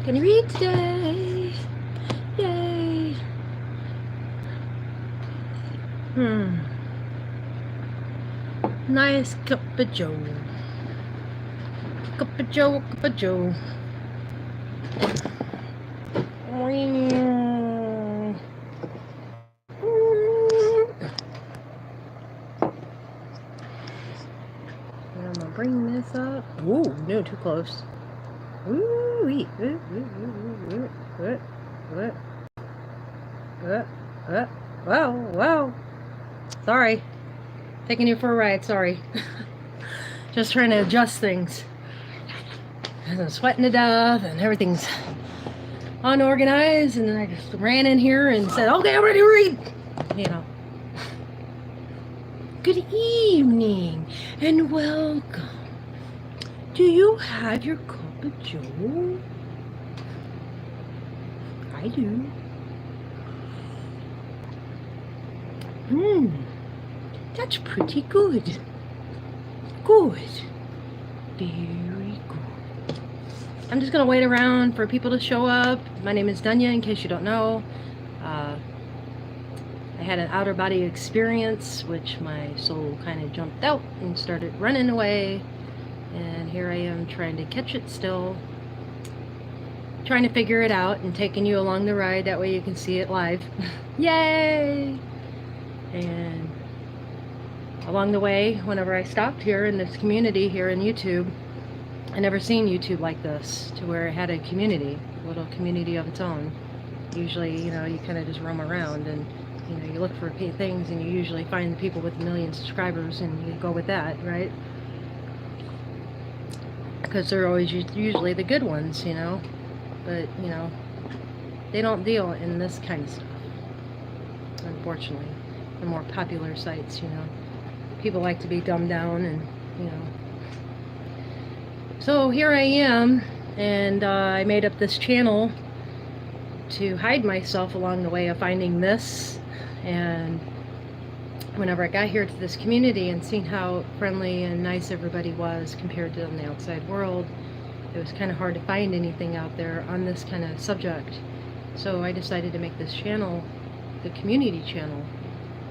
Gonna read today. Yay. Nice cup of joe. Cup of joe, cup of joe. I'm gonna bring this up. Ooh, no, too close. Ooh, Whoa. Sorry. Taking you for a ride, sorry. Just trying to adjust things. I'm sweating to death and everything's unorganized, and then I just ran in here and said, okay, I'm ready to read. You know. Good evening and welcome. Do you have your cup of joe? I do. That's pretty good. Good. Very good. I'm just gonna wait around for people to show up. My name is Dunya, in case you don't know. I had an outer body experience, which my soul kind of jumped out and started running away. And here I am trying to catch it still. Trying to figure it out and taking you along the ride. That way you can see it live. Yay! And along the way, whenever I stopped here in this community here in YouTube, I never seen YouTube like this, to where it had a community, a little community of its own. Usually, you know, you kind of just roam around and, you know, you look for things and you usually find the people with 1 million subscribers and you go with that, right? Because they're always usually the good ones, you know. But, you know, they don't deal in this kind of stuff, unfortunately. The more popular sites, you know. People like to be dumbed down and, you know. So here I am, and I made up this channel to hide myself along the way of finding this. And whenever I got here to this community and seen how friendly and nice everybody was compared to the outside world, it was kind of hard to find anything out there on this kind of subject. So I decided to make this channel the community channel,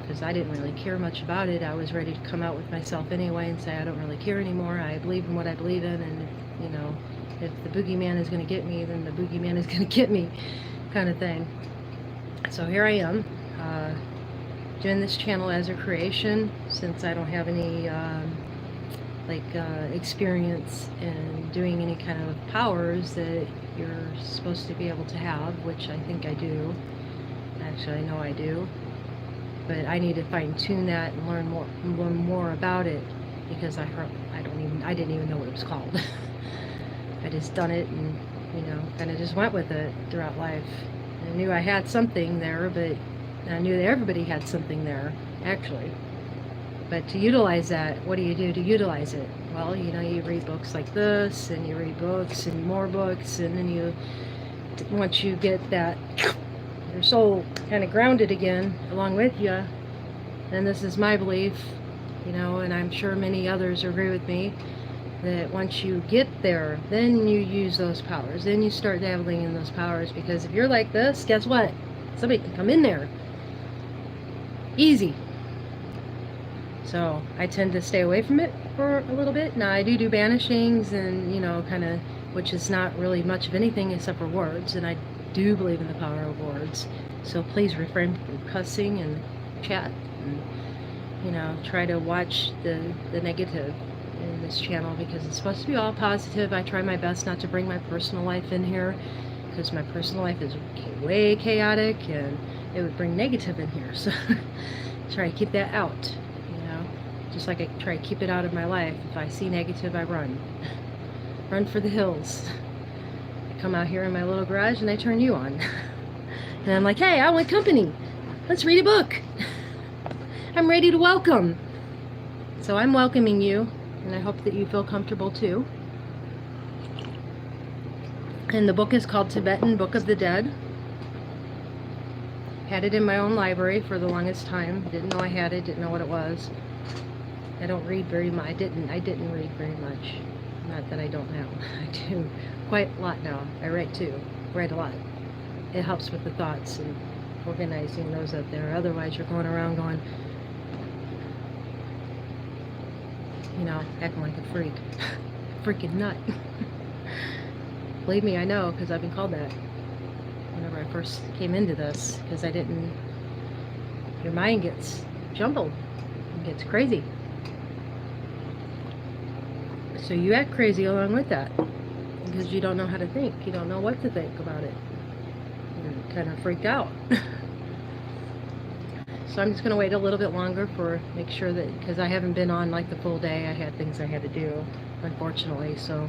because I didn't really care much about it. I was ready to come out with myself anyway and say I don't really care anymore. I believe in what I believe in, and you know, if the boogeyman is going to get me, then the boogeyman is going to get me, kind of thing. So here I am, doing this channel as a creation, since I don't have any experience in doing any kind of powers that you're supposed to be able to have, which I think I do. Actually, I know I do. But I need to fine-tune that and learn more about it, because I didn't even know what it was called. I just done it and, you know, kind of just went with it throughout life. I knew I had something there, but I knew that everybody had something there, actually. But to utilize that, what do you do to utilize it? Well, you know, you read books like this, and you read books and more books, and then you, once you get that, your soul kind of grounded again along with you, and this is my belief, you know, and I'm sure many others agree with me, that once you get there, then you use those powers, then you start dabbling in those powers, because if you're like this, guess what? Somebody can come in there easy. So I tend to stay away from it for a little bit. Now I do banishings and, you know, kind of, which is not really much of anything except for words, and I do believe in the power of words. So please refrain from cussing and chat, and, you know, try to watch the negative in this channel, because it's supposed to be all positive. I try my best not to bring my personal life in here, because my personal life is way chaotic and it would bring negative in here. So try to keep that out, you know, just like I try to keep it out of my life. If I see negative, I run. Run for the hills. I come out here in my little garage and I turn you on. And I'm like, hey, I want company. Let's read a book. I'm ready to welcome. So I'm welcoming you, and I hope that you feel comfortable too. And the book is called Tibetan Book of the Dead. Had it in my own library for the longest time. Didn't know I had it, didn't know what it was. I don't read very much. I didn't read very much. Not that I don't now. I do quite a lot now. I write too. Write a lot. It helps with the thoughts and organizing those up there. Otherwise, you're going around going, acting like a freak. Freaking nut. Believe me, I know, because I've been called that whenever I first came into this, because your mind gets jumbled. It gets crazy. So you act crazy along with that, because you don't know how to think. You don't know what to think about it. You're kind of freaked out. So I'm just going to wait a little bit longer make sure that, because I haven't been on like the full day. I had things I had to do, unfortunately. So,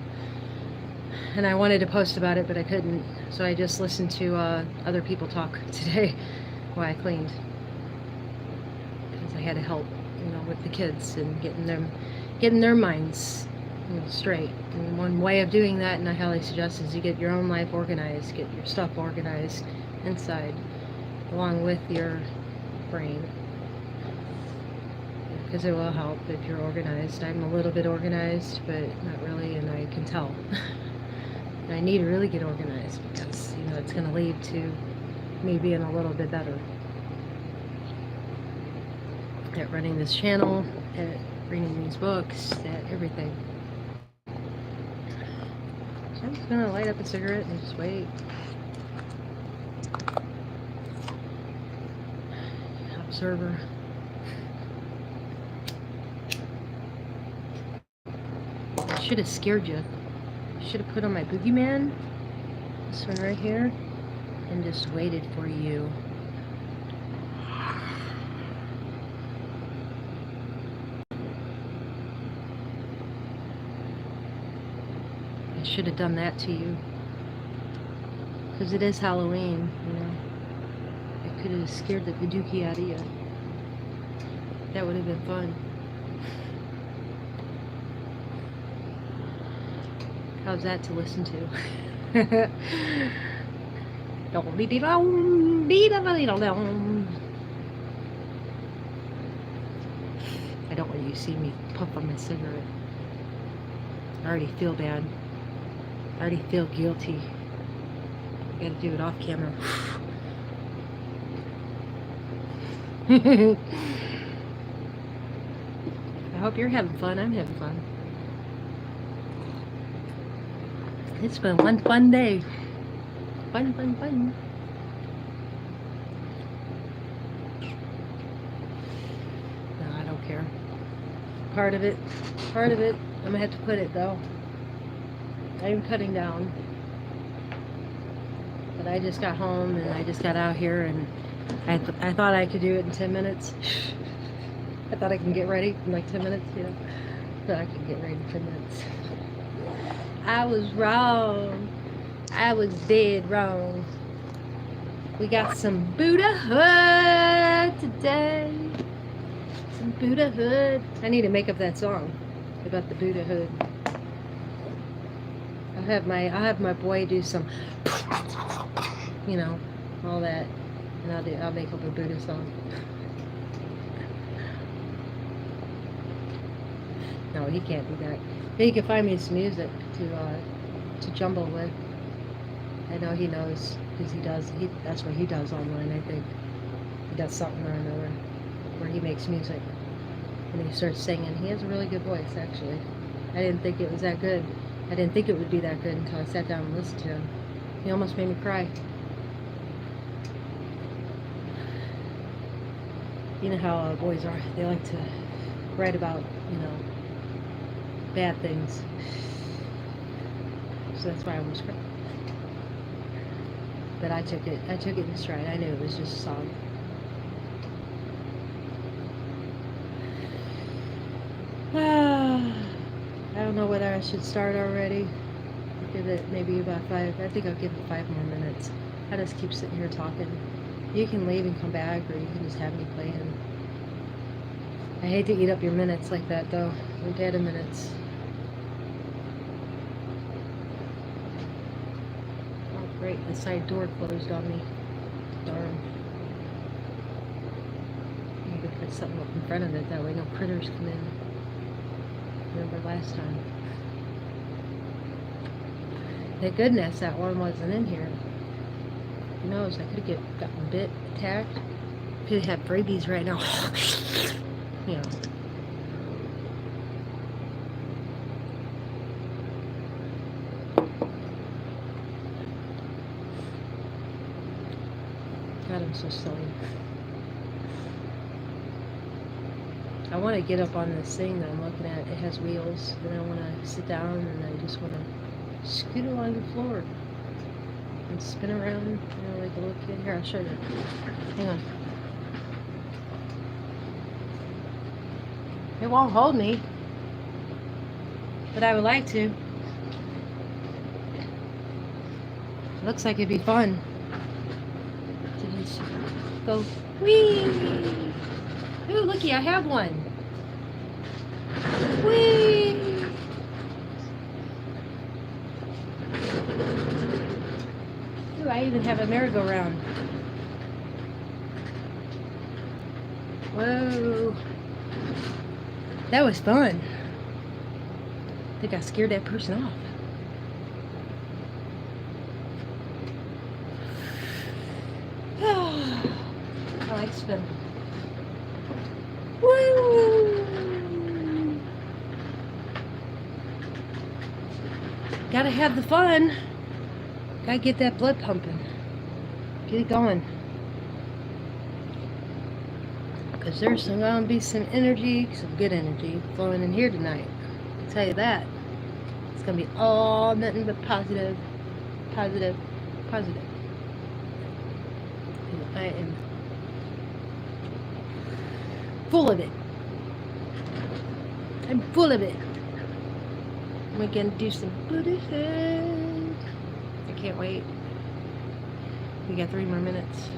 and I wanted to post about it, but I couldn't. So I just listened to other people talk today while I cleaned, because I had to help, with the kids and getting their minds straight. And one way of doing that, and I highly suggest, is you get your own life organized, get your stuff organized inside, along with your brain, because it will help if you're organized. I'm a little bit organized, but not really, and I can tell. And I need to really get organized, because it's going to lead to me being a little bit better at running this channel, at reading these books, at everything. So I'm just going to light up a cigarette and just wait. Observer. I should have scared you. I should have put on my boogeyman, this one right here, and just waited for you. I should have done that to you, because it is Halloween, I could have scared the Badookie out of you. That would have been fun. How's that to listen to? I don't want you to see me puff on my cigarette. I already feel bad. I already feel guilty. I gotta do it off camera. I hope you're having fun. I'm having fun. It's been one fun day. Fun. No, I don't care. Part of it, I'm gonna have to put it though. I'm cutting down. But I just got home and I just got out here, and I thought I could do it in 10 minutes. I thought I can get ready in like 10 minutes, So I can get ready in 10 minutes. I was wrong. I was dead wrong. We got some Buddha Hood today. Some Buddha Hood. I need to make up that song about the Buddha Hood. I'll have my boy do some, all that, and I'll make up a Buddha song. No, he can't do that. But he can find me some music to jumble with. I know he knows, because that's what he does online, I think. He does something or another where he makes music and he starts singing. He has a really good voice, actually. I didn't think it was that good. I didn't think it would be that good until I sat down and listened to him. He almost made me cry. You know how boys are. They like to write about, bad things. So that's why I almost cried. But I took it in stride. I knew it was just a song. I don't know whether I should start already. I'll give it maybe about 5. I think I'll give it 5 more minutes. I just keep sitting here talking. You can leave and come back, or you can just have me playing. I hate to eat up your minutes like that, though. We're dead in minutes. Oh, great. The side door closed on me. Darn. Maybe put something up in front of it. That way no critters come in. Remember last time. Thank goodness that one wasn't in here. Who knows? I could have gotten bit, attacked. Could have rabies right now. You know. God, I'm so silly. I want to get up on this thing that I'm looking at. It has wheels, and I want to sit down, and I just want to scoot along the floor and spin around, you know, like a little kid. Here, I'll show you. Hang on. It won't hold me, but I would like to. It looks like it'd be fun. Go, whee! Ooh, looky, I have one. Whee! Ooh, I even have a merry-go-round. Whoa. That was fun. I think I scared that person off. I like spinning. Woo! Gotta have the fun. Gotta get that blood pumping. Get it going. Because there's gonna be some energy, some good energy flowing in here tonight. I'll tell you that. It's gonna be all nothing but positive, positive, positive. And I am full of it. I'm full of it. We're gonna do some Buddha head. I can't wait. We got 3 more minutes.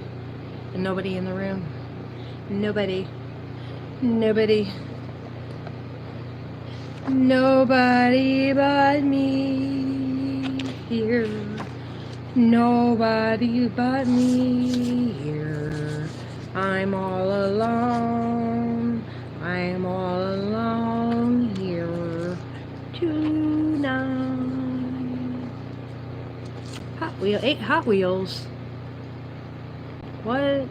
And nobody in the room. Nobody. Nobody. Nobody but me here. Nobody but me here. I'm all alone. I'm all alone here tonight. Hot Wheel, 8 Hot Wheels. What?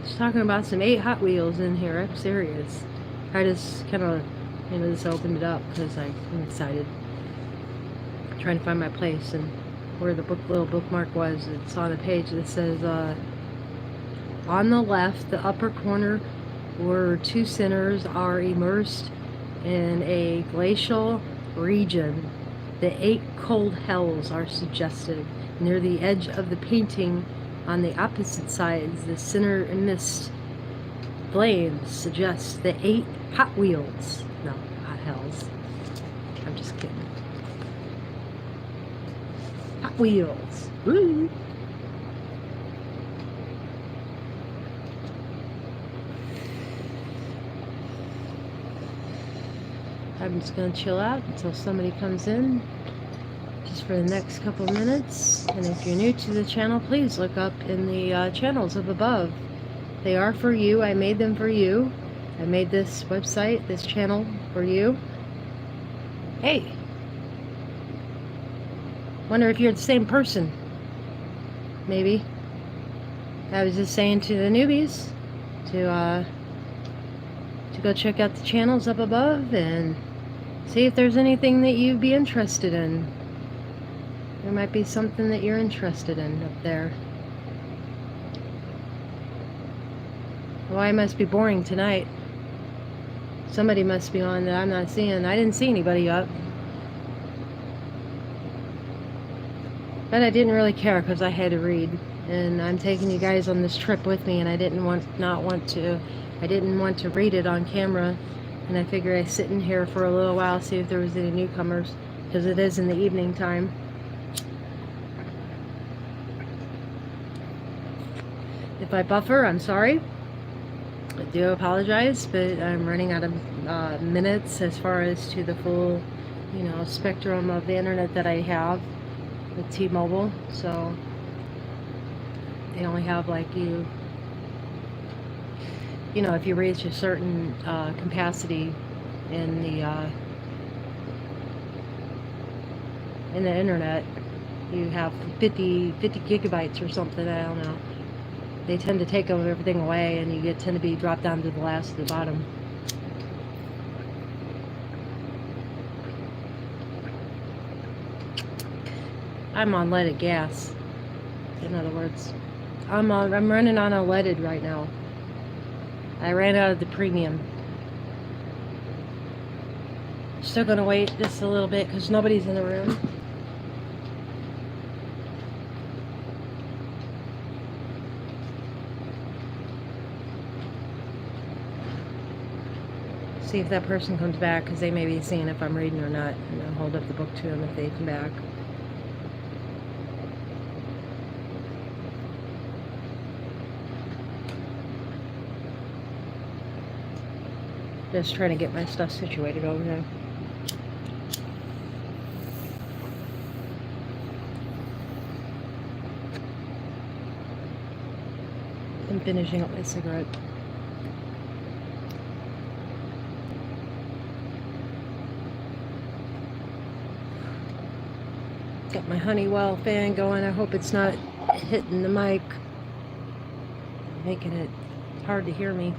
Just talking about some 8 Hot Wheels in here. I'm serious. I just kind of, you know, just opened it up because I'm excited. Trying to find my place and where the little bookmark was. It's on a page that says, on the left, the upper corner, where 2 sinners are immersed in a glacial region. The 8 cold hells are suggested. Near the edge of the painting, on the opposite sides, the sinner mist flames suggest the 8 Hot Wheels. No, hot hells. I'm just kidding. Hot Wheels. Woo! I'm just going to chill out until somebody comes in, just for the next couple minutes. And if you're new to the channel, please look up in the channels up above. They are for you. I made them for you. I made this website, this channel for you. Hey, wonder if you're the same person. Maybe. I was just saying to the newbies to go check out the channels up above and see if there's anything that you'd be interested in. There might be something that you're interested in up there. Well, I must be boring tonight. Somebody must be on that I'm not seeing. I didn't see anybody up. But I didn't really care because I had to read. And I'm taking you guys on this trip with me, and I didn't want to read it on camera. And I figured I'd sit in here for a little while, see if there was any newcomers, because it is in the evening time. If I buffer, I'm sorry. I do apologize, but I'm running out of minutes as far as to the full, you know, spectrum of the internet that I have with T-Mobile. So they only have, like, you know, if you reach a certain capacity in the in the internet, you have 50 gigabytes or something, I don't know. They tend to take everything away, and you tend to be dropped down to the last of the bottom. I'm on leaded gas. In other words, I'm running on unleaded right now. I ran out of the premium. Still gonna wait just a little bit because nobody's in the room. See if that person comes back, because they may be seeing if I'm reading or not, and I'll hold up the book to them if they come back. Just trying to get my stuff situated over there. I'm finishing up my cigarette. Got my Honeywell fan going. I hope it's not hitting the mic, making it hard to hear me.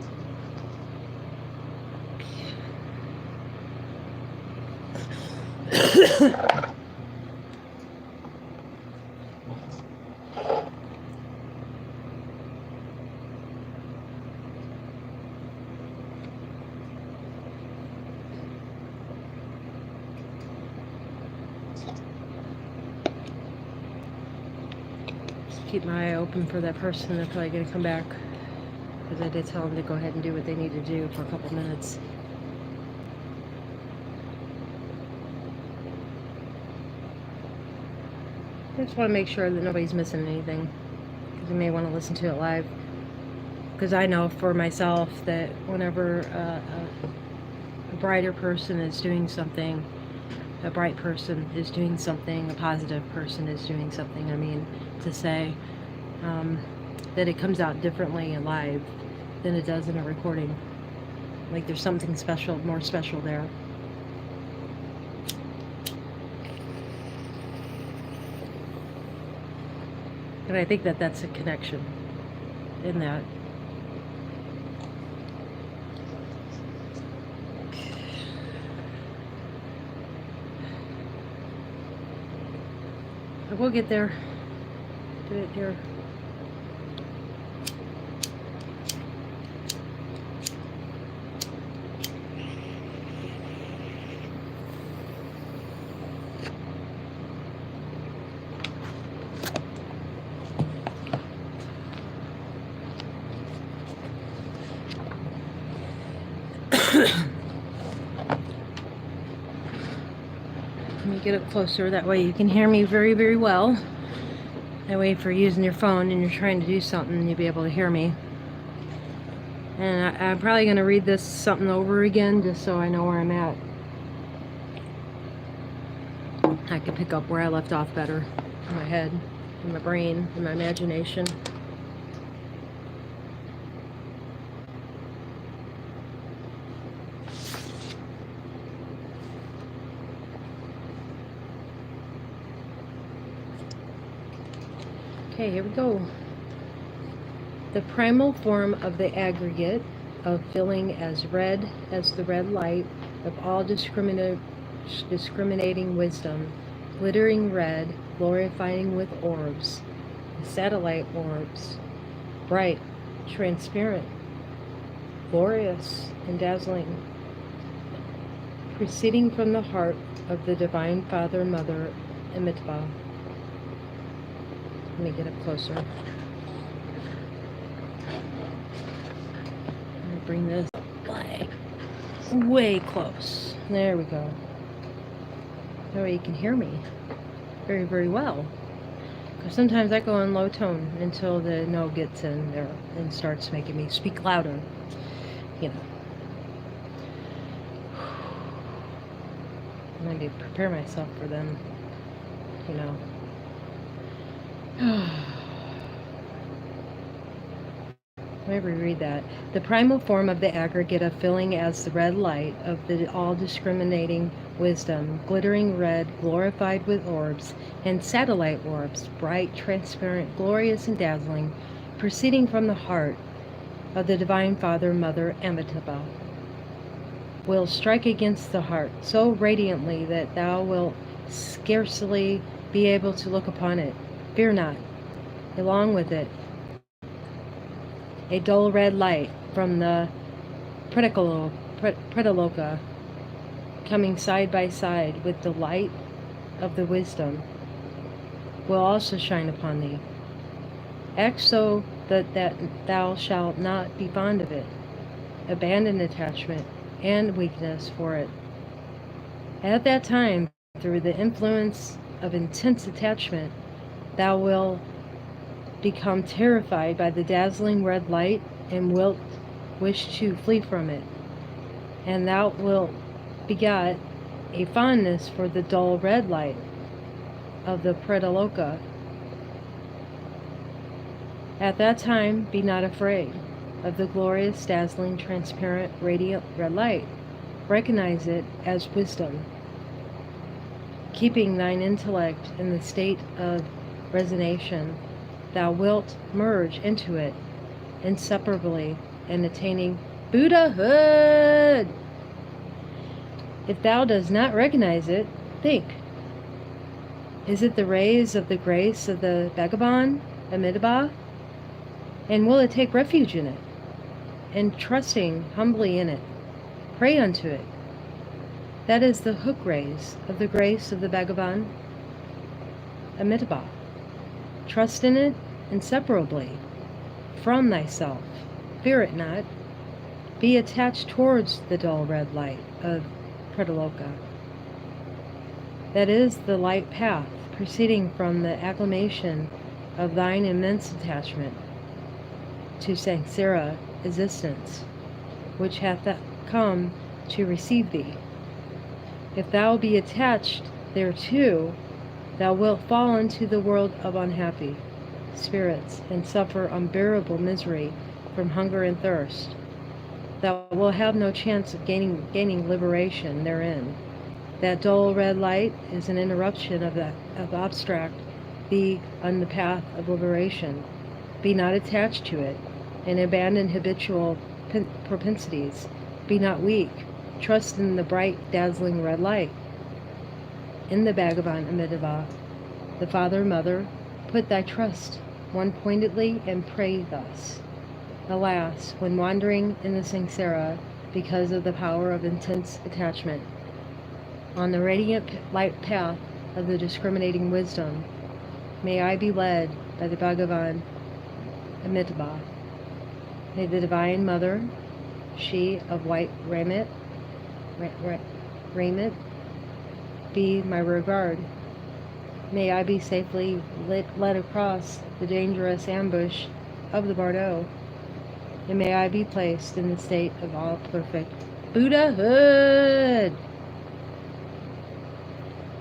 Keep my eye open for that person. They're probably going to come back, because I did tell them to go ahead and do what they need to do for a couple minutes. I just want to make sure that nobody's missing anything, because you may want to listen to it live. Because I know for myself that whenever a brighter person is doing something, a bright person is doing something, a positive person is doing something, I mean to say, that it comes out differently in live than it does in a recording. Like there's something special, more special there. And I think that that's a connection in that. We'll get there. Do it here. Let me get up closer, that way you can hear me very, very well. That way if you're using your phone and you're trying to do something, you'll be able to hear me. And I'm probably going to read this something over again, just so I know where I'm at. I can pick up where I left off better in my head, in my brain, in my imagination. Okay, here we go. The primal form of the aggregate of feeling as red as the red light of all discriminating wisdom, glittering red, glorifying with orbs, satellite orbs, bright, transparent, glorious, and dazzling, proceeding from the heart of the Divine Father, Mother, Amitabha. Let me get up closer. Let me bring this way close. There we go. That way you can hear me very, very well. Because sometimes I go in low tone until the no gets in there and starts making me speak louder. You know. I need to prepare myself for them. You know. Let me reread that. The primal form of the aggregate of filling as the red light of the all-discriminating wisdom, glittering red, glorified with orbs, and satellite orbs, bright, transparent, glorious, and dazzling, proceeding from the heart of the Divine Father, Mother, Amitabha, will strike against the heart so radiantly that thou wilt scarcely be able to look upon it. Fear not. Along with it, a dull red light from the Prataloka, coming side by side with the light of the wisdom, will also shine upon thee. Act so that thou shalt not be fond of it. Abandon attachment and weakness for it. At that time, through the influence of intense attachment, thou wilt become terrified by the dazzling red light and wilt wish to flee from it. And thou wilt beget a fondness for the dull red light of the Prataloka. At that time, be not afraid of the glorious, dazzling, transparent, radiant red light. Recognize it as wisdom. Keeping thine intellect in the state of resignation, thou wilt merge into it inseparably and attaining Buddhahood. If thou dost not recognize it, think. Is it the rays of the grace of the Bhagavan, Amitabha? And will it take refuge in it? And trusting humbly in it, pray unto it. That is the hook rays of the grace of the Bhagavan, Amitabha. Trust in it inseparably from thyself. Fear it not. Be attached towards the dull red light of Prataloka. That is the light path proceeding from the acclamation of thine immense attachment to samsara existence, which hath come to receive thee. If thou be attached thereto, thou wilt fall into the world of unhappy spirits and suffer unbearable misery from hunger and thirst. Thou wilt have no chance of gaining liberation therein. That dull red light is an interruption of abstract thee on the path of liberation. Be not attached to it, and abandon habitual propensities. Be not weak. Trust in the bright, dazzling red light. In the Bhagavan Amitabha, the Father, Mother, put thy trust one-pointedly and pray thus. Alas, when wandering in the samsara because of the power of intense attachment, on the radiant light path of the discriminating wisdom, may I be led by the Bhagavan Amitabha. May the Divine Mother, she of white raiment, be my regard. May I be safely led across the dangerous ambush of the Bardo, and may I be placed in the state of all perfect Buddhahood.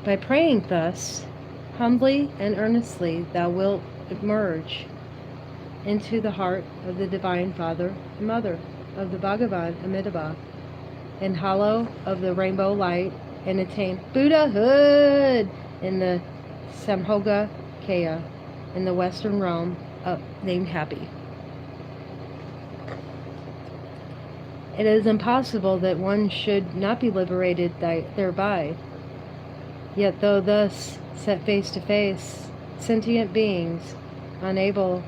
By praying thus, humbly and earnestly, thou wilt emerge into the heart of the Divine Father and Mother of the Bhagavan Amitabha, and hollow of the rainbow light, and attain Buddhahood in the Sambhoga Kaya, in the western realm named Happy. It is impossible that one should not be liberated thereby. Yet though thus set face to face, sentient beings, unable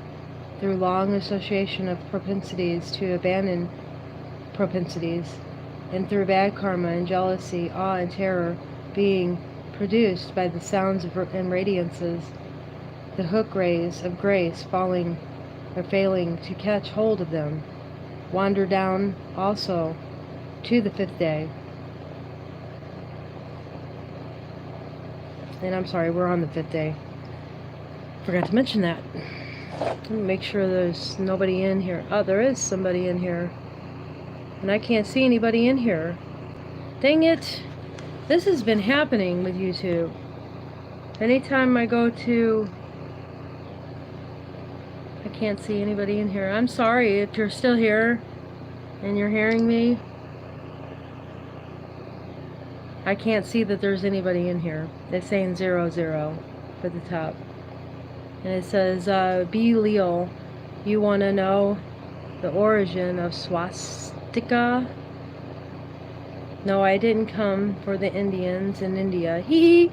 through long association of propensities to abandon propensities, and through bad karma and jealousy, awe and terror being produced by the sounds and radiances, the hook rays of grace falling or failing to catch hold of them, wander down also to the fifth day. And I'm sorry, we're on the fifth day. Forgot to mention that. Let me make sure there's nobody in here. Oh, there is somebody in here. And I can't see anybody in here. Dang it. This has been happening with YouTube. Anytime I go to... I can't see anybody in here. I'm sorry if you're still here and you're hearing me. I can't see that there's anybody in here. It's saying 00 at the top. And it says, B. Leal, you want to know the origin of swastika? No, I didn't come for the Indians in India. Hee hee.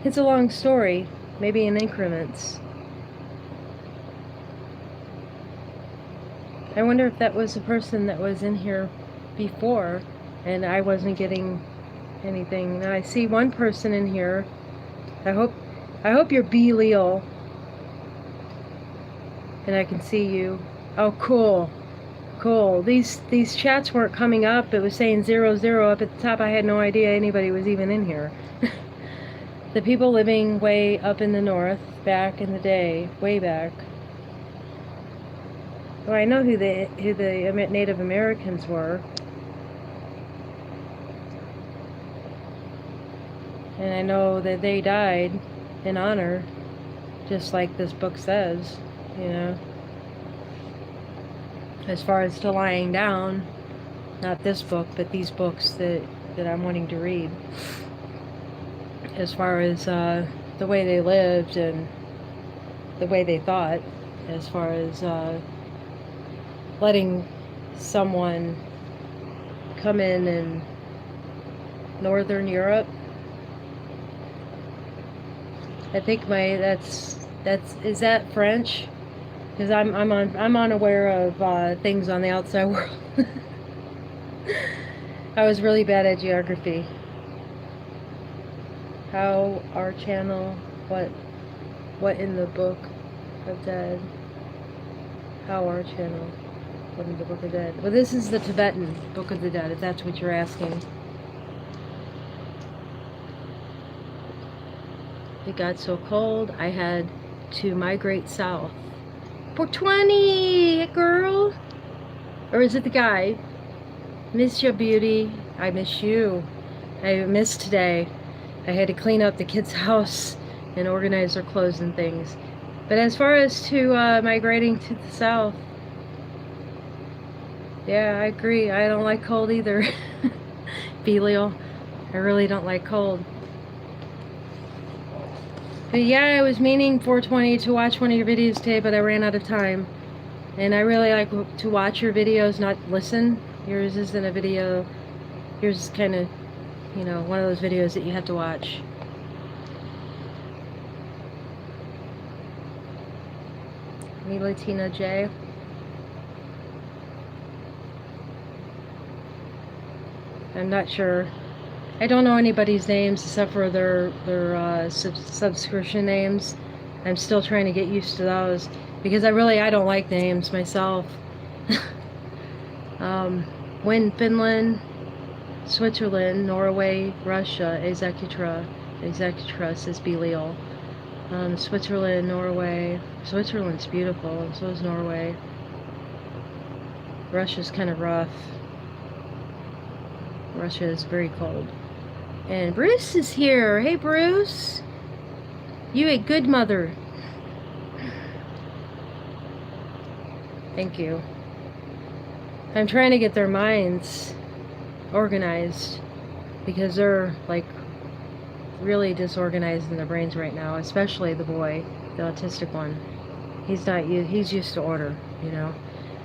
It's a long story, maybe in increments. I wonder if that was a person that was in here before and I wasn't getting anything. Now I see one person in here. I hope you're B. Leal and I can see you. Oh, cool. Cool. These chats weren't coming up. It was saying 00 up at the top. I had no idea anybody was even in here. The people living way up in the north, back in the day, way back. Well, I know who the Native Americans were. And I know that they died in honor, just like this book says, you know. As far as to lying down, not this book, but these books that I'm wanting to read. As far as the way they lived and the way they thought, as far as letting someone come in Northern Europe. I think is that French? Because I'm unaware of things on the outside world. I was really bad at geography. How our channel, what in the book of dead? How our channel, what in the book of dead? Well, this is the Tibetan Book of the Dead, if that's what you're asking. It got so cold, I had to migrate south. 420, girl! Or is it the guy? Miss you, beauty. I miss you. I missed today. I had to clean up the kids' house and organize their clothes and things. But as far as to migrating to the south, yeah, I agree. I don't like cold either. Belial. I really don't like cold. But yeah, I was meaning 420 to watch one of your videos today, but I ran out of time. And I really like to watch your videos, not listen. Yours isn't a video. Yours is kind of, you know, one of those videos that you have to watch. Me, Latina J. I'm not sure. I don't know anybody's names except for their subscription names. I'm still trying to get used to those because I don't like names myself. When Finland, Switzerland, Norway, Russia, Executra says Belial. Switzerland, Norway. Switzerland's beautiful, and so is Norway. Russia's kind of rough. Russia is very cold. And Bruce is here. Hey, Bruce. You a good mother. Thank you. I'm trying to get their minds organized because they're like really disorganized in their brains right now, especially the boy, the autistic one. He's used to order, you know.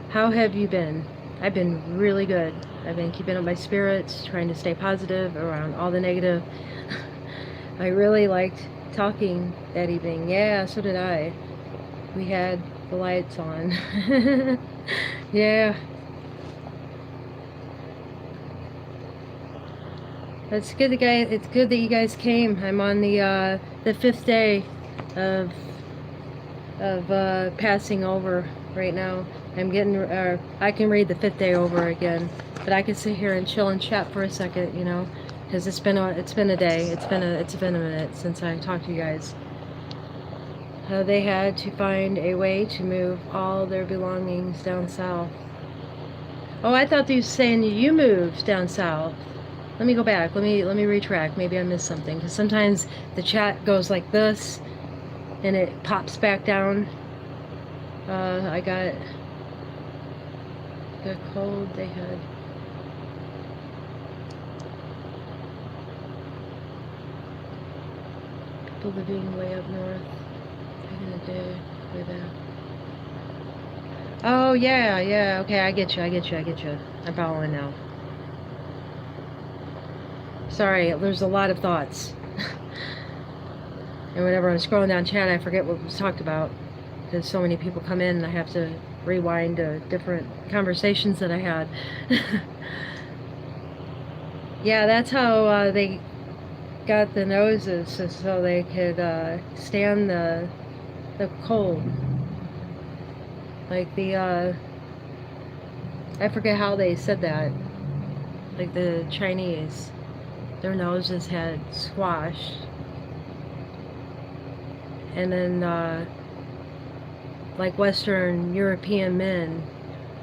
How have you been? I've been really good. I've been keeping up my spirits, trying to stay positive around all the negative. I really liked talking that evening. Yeah, so did I. We had the lights on. Yeah. It's good that you guys came. I'm on the 5th day of passing over right now. I'm getting I can read the 5th day over again, but I can sit here and chill and chat for a second, you know, because it's been a day. It's been a minute since I talked to you guys. They had to find a way to move all their belongings down south. Oh, I thought they were saying you moved down south. Let me go back. Let me retract. Maybe I missed something, because sometimes the chat goes like this and it pops back down. I got cold. They had people living way up north back in the day, way back. Oh yeah, okay, I get you. I'm following now. Sorry, there's a lot of thoughts. And whenever I'm scrolling down chat, I forget what was talked about. Because so many people come in and I have to rewind to different conversations that I had. Yeah, that's how they got the noses, so they could stand the cold. Like I forget how they said that. Like the Chinese, their noses had squashed. And then like Western European men,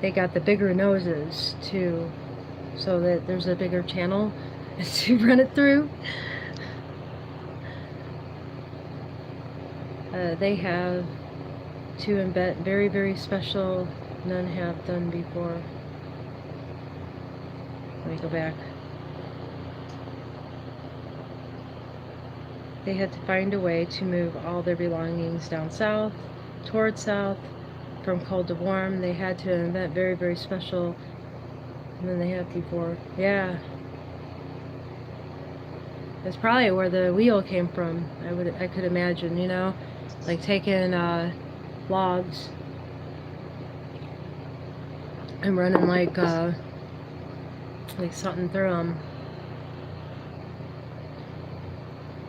they got the bigger noses too, so that there's a bigger channel to run it through. They have to invent very, very special, none have done before. Let me go back. They had to find a way to move all their belongings down south, towards south, from cold to warm. They had to invent very, very special than they have before. Yeah. That's probably where the wheel came from. I could imagine, you know, like taking logs and running like something through them.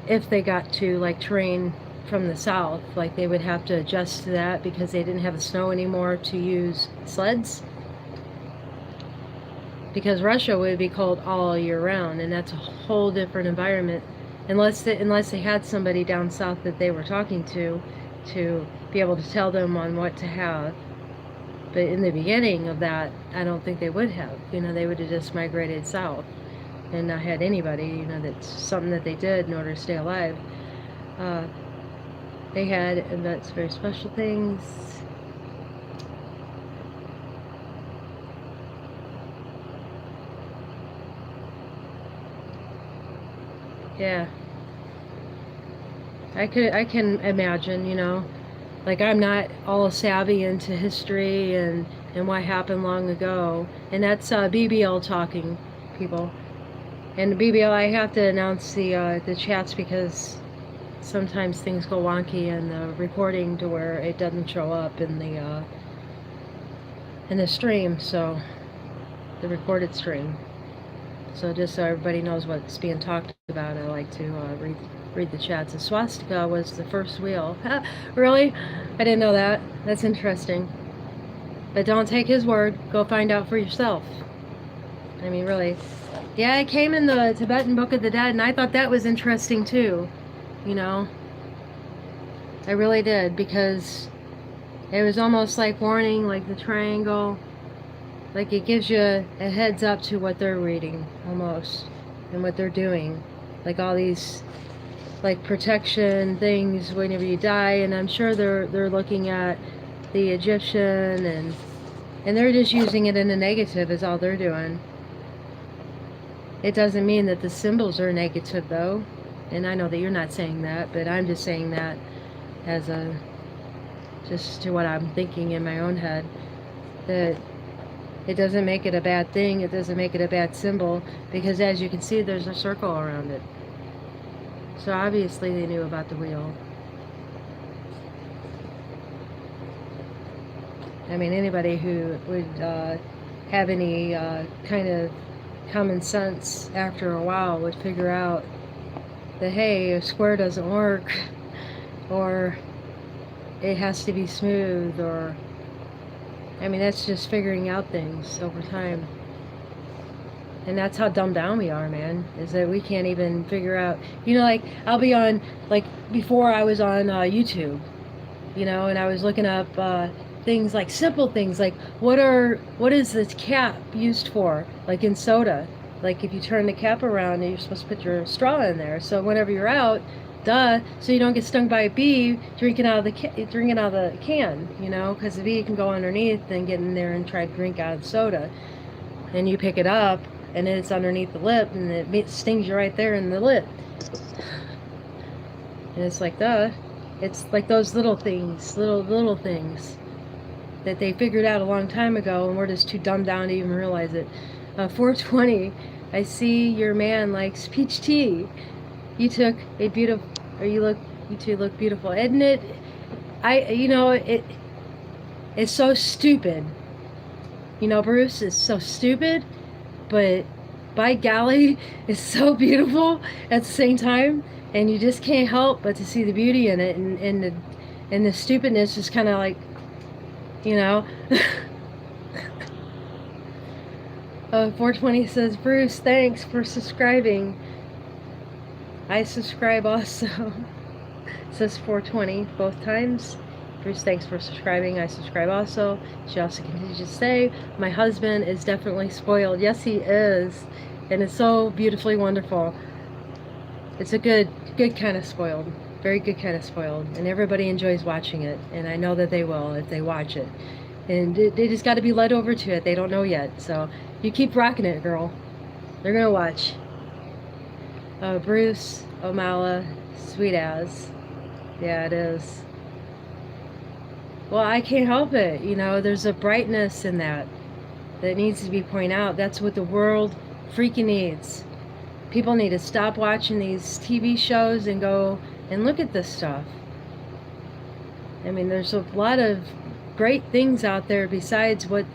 If they got to like terrain from the south, like they would have to adjust to that because they didn't have the snow anymore to use sleds. Because Russia would be cold all year round, and that's a whole different environment. Unless they had somebody down south that they were talking to be able to tell them on what to have. But in the beginning of that, I don't think they would have. You know, they would have just migrated south and not had anybody. You know, that's something that they did in order to stay alive. They had, and that's very special things. Yeah. I can imagine, you know, like I'm not all savvy into history and what happened long ago, and that's BBL talking, people. And BBL, I have to announce the chats because sometimes things go wonky in the recording to where it doesn't show up in the stream, so the recorded stream. So just so everybody knows what's being talked about, I like to read the chats. The swastika was the first wheel. Really? I didn't know that. That's interesting. But don't take his word. Go find out for yourself. I mean, really. Yeah, it came in the Tibetan Book of the Dead, and I thought that was interesting too. You know? I really did, because it was almost like warning, like the triangle. Like it gives you a heads up to what they're reading, almost, and what they're doing. Like all these, like protection things whenever you die, and I'm sure they're looking at the Egyptian, and they're just using it in a negative is all they're doing. It doesn't mean that the symbols are negative though, and I know that you're not saying that, but I'm just saying that as just to what I'm thinking in my own head, that it doesn't make it a bad thing, it doesn't make it a bad symbol, because as you can see, there's a circle around it. So obviously they knew about the wheel. I mean, anybody who would have any kind of common sense after a while would figure out that, hey, a square doesn't work, or it has to be smooth, or I mean, that's just figuring out things over time. And that's how dumbed down we are, man, is that we can't even figure out, you know, like, I'll be on, like, before I was on YouTube, you know, and I was looking up things like, simple things, like, what is this cap used for, like in soda? Like, if you turn the cap around, you're supposed to put your straw in there, so whenever you're out, duh, so you don't get stung by a bee drinking out of the can, you know, because the bee can go underneath and get in there and try to drink out of the soda, and you pick it up and it's underneath the lip and it stings you right there in the lip, and it's like, duh. It's like those little things, little things that they figured out a long time ago, and we're just too dumbed down to even realize it. 420, I see your man likes peach tea. You took a beautiful, or you two look beautiful, isn't it? It's so stupid. You know, Bruce, is so stupid, but by golly, it's so beautiful at the same time, and you just can't help but to see the beauty in it, and the stupidness is kind of like, you know. 420 says, Bruce, thanks for subscribing. I subscribe also. Says 420 both times. Bruce, thanks for subscribing. I subscribe also. She also continues to say, my husband is definitely spoiled. Yes, he is. And it's so beautifully wonderful. It's a good kind of spoiled. Very good kind of spoiled. And everybody enjoys watching it. And I know that they will if they watch it. And they just got to be led over to it. They don't know yet. So you keep rocking it, girl. They're going to watch. Bruce, Omala, sweet as. Yeah, it is. Well, I can't help it. You know, there's a brightness in that needs to be pointed out. That's what the world freaking needs. People need to stop watching these TV shows and go and look at this stuff. I mean, there's a lot of great things out there besides what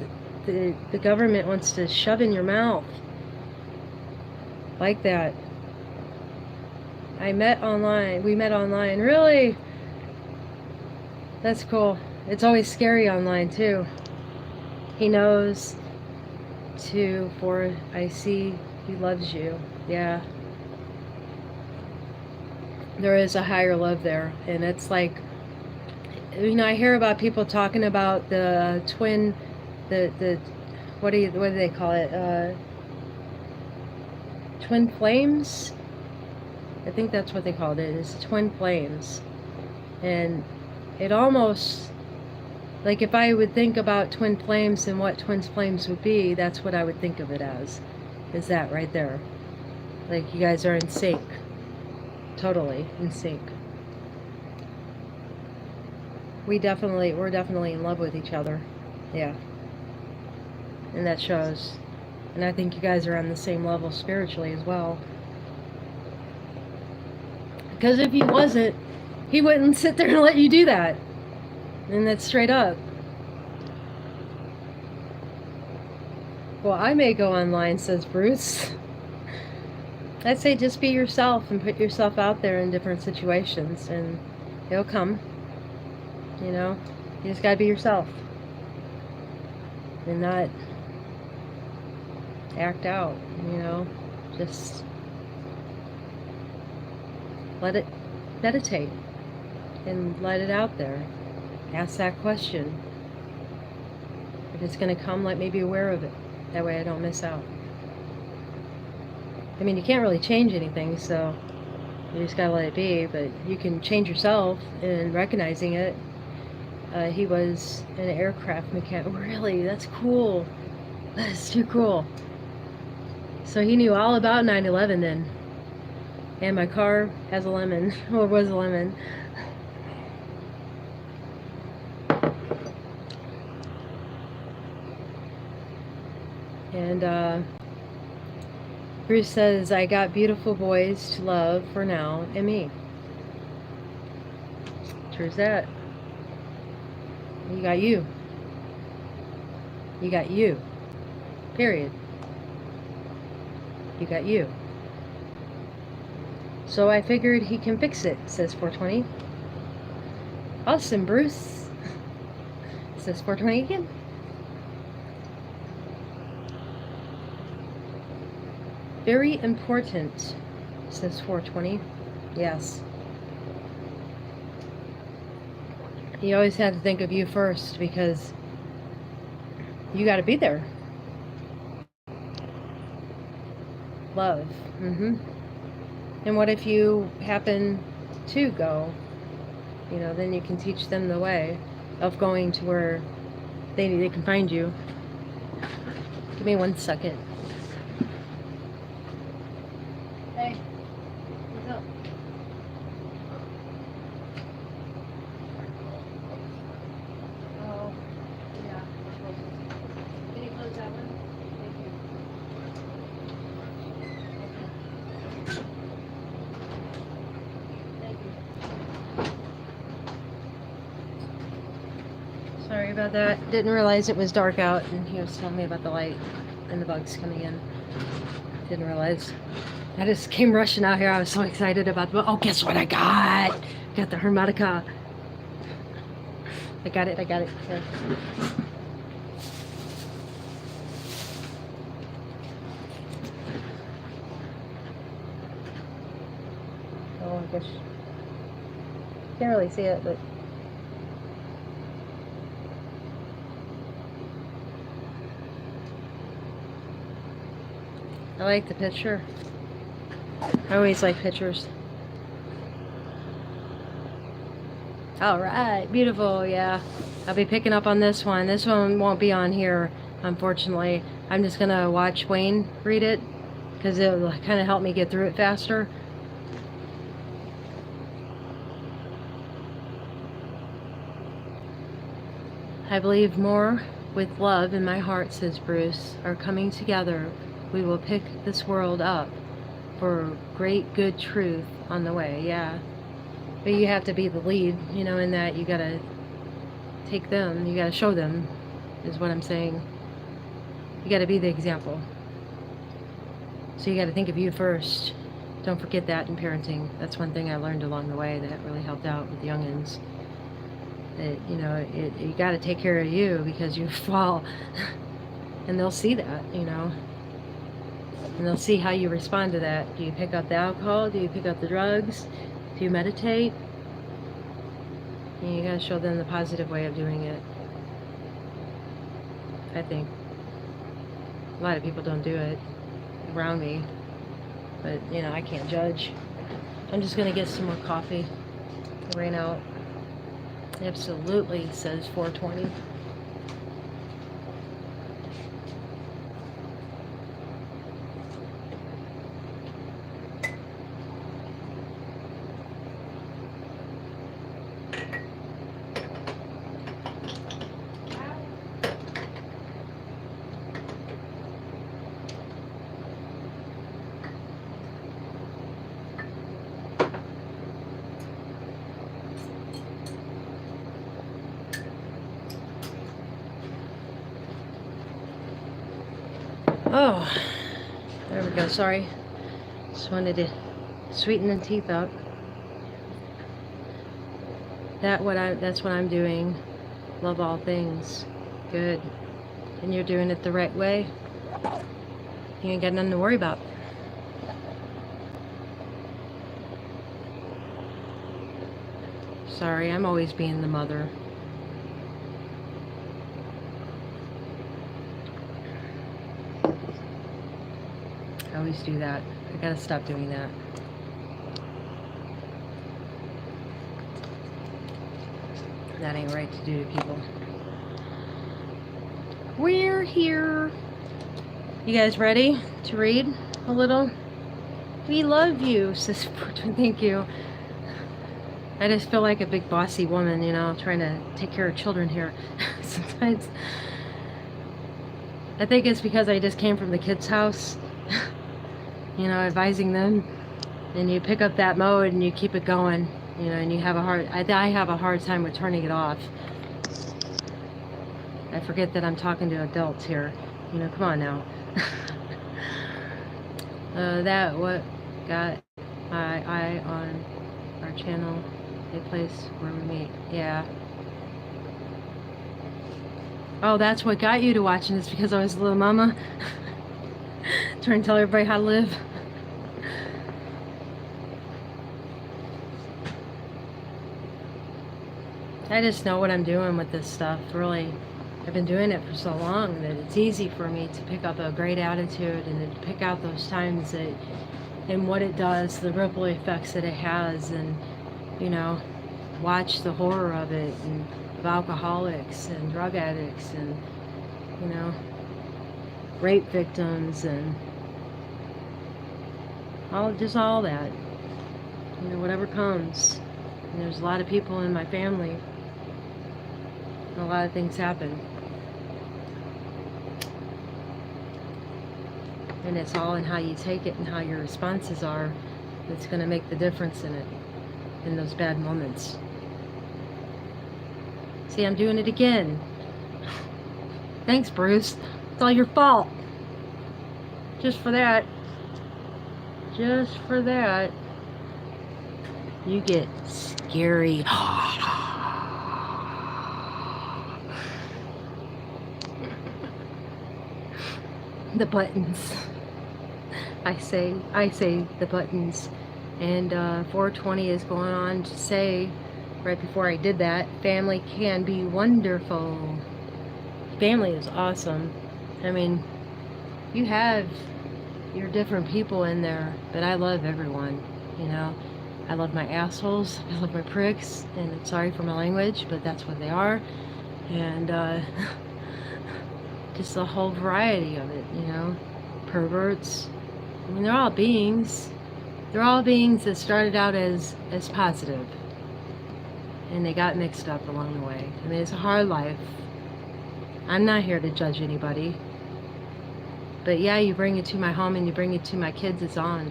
the government wants to shove in your mouth. Like that. We met online. Really? That's cool. It's always scary online too. He knows I see he loves you. Yeah. There is a higher love there. And it's like, you know, I hear about people talking about the twin, what do they call it? Twin flames? I think that's what they called it, is twin flames. And it almost, like if I would think about twin flames and what twin flames would be, that's what I would think of it as, is that right there. Like you guys are in sync. Totally in sync. We're definitely in love with each other. Yeah. And that shows. And I think you guys are on the same level spiritually as well. Because if he wasn't, he wouldn't sit there and let you do that. And that's straight up. Well, I may go online, says Bruce. I'd say just be yourself and put yourself out there in different situations and it'll come. You know, you just gotta be yourself. And not act out, you know. Just let it meditate and let it out there. Ask that question. If it's going to come, let me be aware of it. That way I don't miss out. I mean, you can't really change anything, so you just gotta let it be, but you can change yourself in recognizing it. He was an aircraft mechanic. Really? That's cool. That is too cool. So he knew all about 9/11 then. And my car has a lemon, or was a lemon. And Bruce says, I got beautiful boys to love for now, and me. True as that. You got you. You got you. Period. You got you. So I figured he can fix it, says 420. Awesome, Bruce. Says 420 again. Very important, says 420. Yes. You always have to think of you first because you got to be there. Love. And what if you happen to go, you know, then you can teach them the way of going to where they can find you. Give me 1 second. Hey, what's up? Oh, yeah. Can you close that one? Thank you. Thank you. Sorry about that. Didn't realize it was dark out, and he was telling me about the light and the bugs coming in. Didn't realize. I just came rushing out here. I was so excited about the. Oh, guess what I got? Got the Hermetica. I got it. Here. Oh, I guess. Can't really see it, but. I like the picture. I always like pictures. All right, beautiful. Yeah, I'll be picking up on this one. This one won't be on here, unfortunately. I'm just gonna watch Wayne read it because it'll kind of help me get through it faster. I believe more with love in my heart, says Bruce, are coming together. We will pick this world up for great good truth on the way. Yeah, but you have to be the lead, you know, in that you gotta take them, you gotta show them, is what I'm saying. You gotta be the example. So you gotta think of you first. Don't forget that in parenting. That's one thing I learned along the way that really helped out with the youngins. That, you know, you gotta take care of you because you fall. And they'll see that, you know. And they'll see how you respond to that. Do you pick up the alcohol? Do you pick up the drugs? Do you meditate? And you gotta show them the positive way of doing it. I think. A lot of people don't do it around me. But, you know, I can't judge. I'm just gonna get some more coffee. It ran out. Absolutely, says 420. Oh, there we go. Sorry. Just wanted to sweeten the teeth up. That's what I'm doing. Love all things. Good. And you're doing it the right way. You ain't got nothing to worry about. Sorry, I'm always being the mother. I always do that. I gotta stop doing that. That ain't right to do to people. We're here. You guys ready to read a little? We love you, says Fortune. Thank you. I just feel like a big bossy woman, you know, trying to take care of children here. Sometimes. I think it's because I just came from the kids' house. You know, advising them, and you pick up that mode and you keep it going, you know, and you have I have a hard time with turning it off. I forget that I'm talking to adults here, you know, come on now. That what got my eye on our channel, a place where we meet. Yeah. Oh, that's what got you to watching this, because I was a little mama. Trying to tell everybody how to live. I just know what I'm doing with this stuff, really. I've been doing it for so long that it's easy for me to pick up a great attitude and to pick out those times that, and what it does, the ripple effects that it has, and you know, watch the horror of it, and of alcoholics and drug addicts and, you know, rape victims and all that, you know, whatever comes. And there's a lot of people in my family, and a lot of things happen. And it's all in how you take it and how your responses are that's going to make the difference in it, in those bad moments. See, I'm doing it again. Thanks, Bruce. It's all your fault. Just for that. Just for that. You get scary. The buttons. I say the buttons. And 420 is going on to say, right before I did that, family can be wonderful. Family is awesome. I mean, you have your different people in there, but I love everyone, you know. I love my assholes, I love my pricks, and sorry for my language, but that's what they are. And just the whole variety of it, you know. Perverts. I mean, they're all beings. They're all beings that started out as positive, and they got mixed up along the way. I mean, it's a hard life. I'm not here to judge anybody. But yeah, you bring it to my home and you bring it to my kids, it's on.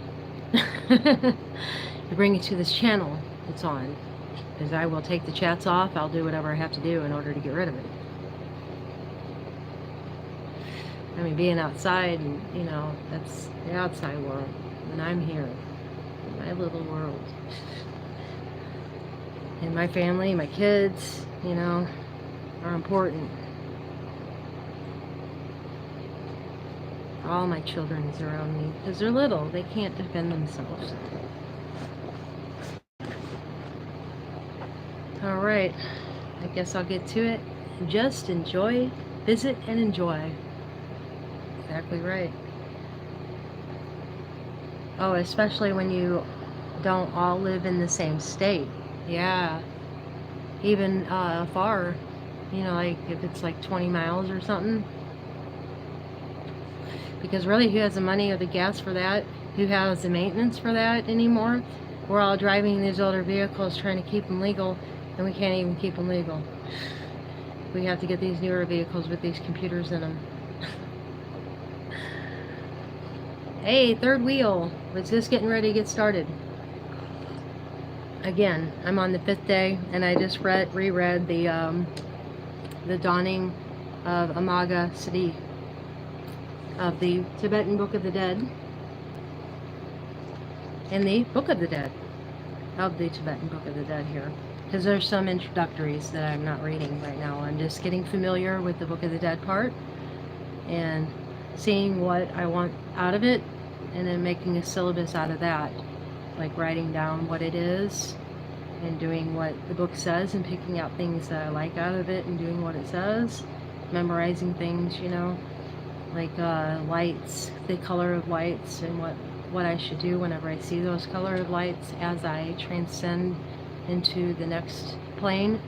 You bring it to this channel, it's on. Because I will take the chats off, I'll do whatever I have to do in order to get rid of it. I mean, being outside, and you know, that's the outside world. And I'm here, in my little world. And my family, my kids, you know, are important. All my children is around me because they're little, they can't defend themselves. All right, I guess I'll get to it. Just enjoy, visit and enjoy. Exactly right. Oh, especially when you don't all live in the same state. Yeah, even far, you know, like if it's like 20 miles or something. Because really, who has the money or the gas for that? Who has the maintenance for that anymore? We're all driving these older vehicles trying to keep them legal, and we can't even keep them legal. We have to get these newer vehicles with these computers in them. Hey, third wheel. It's just getting ready to get started. Again, I'm on the 5th day, and I just reread the Dawning of Amaga Siddhi of the Tibetan Book of the Dead, and the Book of the Dead of the Tibetan Book of the Dead here, because there's some introductories that I'm not reading right now. I'm just getting familiar with the Book of the Dead part and seeing what I want out of it, and then making a syllabus out of that, like writing down what it is and doing what the book says and picking out things that I like out of it and doing what it says, memorizing things, you know, like lights, the color of lights, and what I should do whenever I see those color of lights as I transcend into the next plane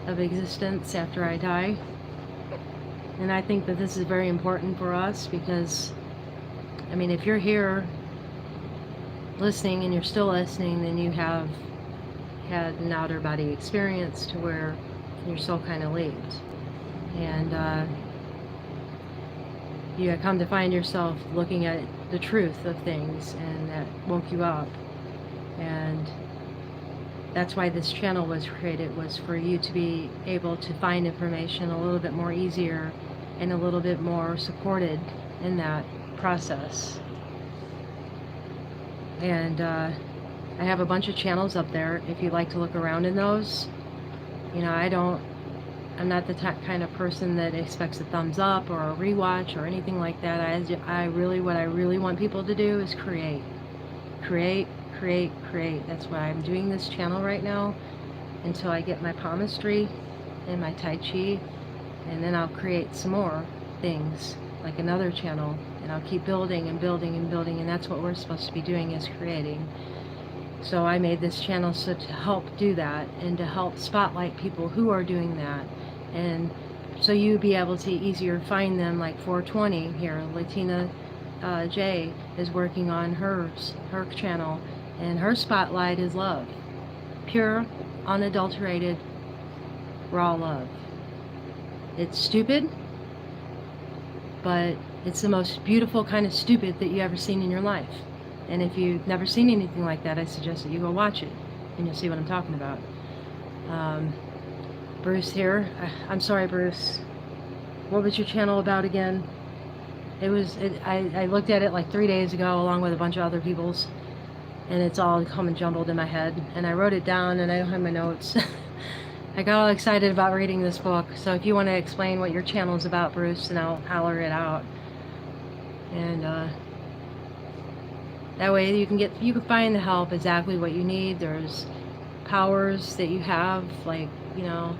of existence after I die. And I think that this is very important for us because, I mean, if you're here listening and you're still listening, then you have had an outer body experience to where your soul kind of leaves. And you come to find yourself looking at the truth of things, and that woke you up. And that's why this channel was created, was for you to be able to find information a little bit more easier and a little bit more supported in that process. And I have a bunch of channels up there if you'd like to look around in those. You know, I'm not the kind of person that expects a thumbs up or a rewatch or anything like that. What I really want people to do is create. That's why I'm doing this channel right now, until I get my palmistry and my Tai Chi, and then I'll create some more things, like another channel, and I'll keep building and building and building, and that's what we're supposed to be doing, is creating. So I made this channel so to help do that and to help spotlight people who are doing that, and so you be able to easier find them. Like 420 here, Latina J is working on her channel, and her spotlight is love, pure, unadulterated, raw love. It's stupid, but it's the most beautiful kind of stupid that you ever seen in your life. And if you've never seen anything like that, I suggest that you go watch it, and you'll see what I'm talking about. Bruce here. I'm sorry, Bruce. What was your channel about again? I looked at it like 3 days ago along with a bunch of other people's, and it's all coming jumbled in my head. And I wrote it down, and I don't have my notes. I got all excited about reading this book. So if you want to explain what your channel is about, Bruce, and I'll holler it out. And that way you can find the help exactly what you need. There's powers that you have, like, you know,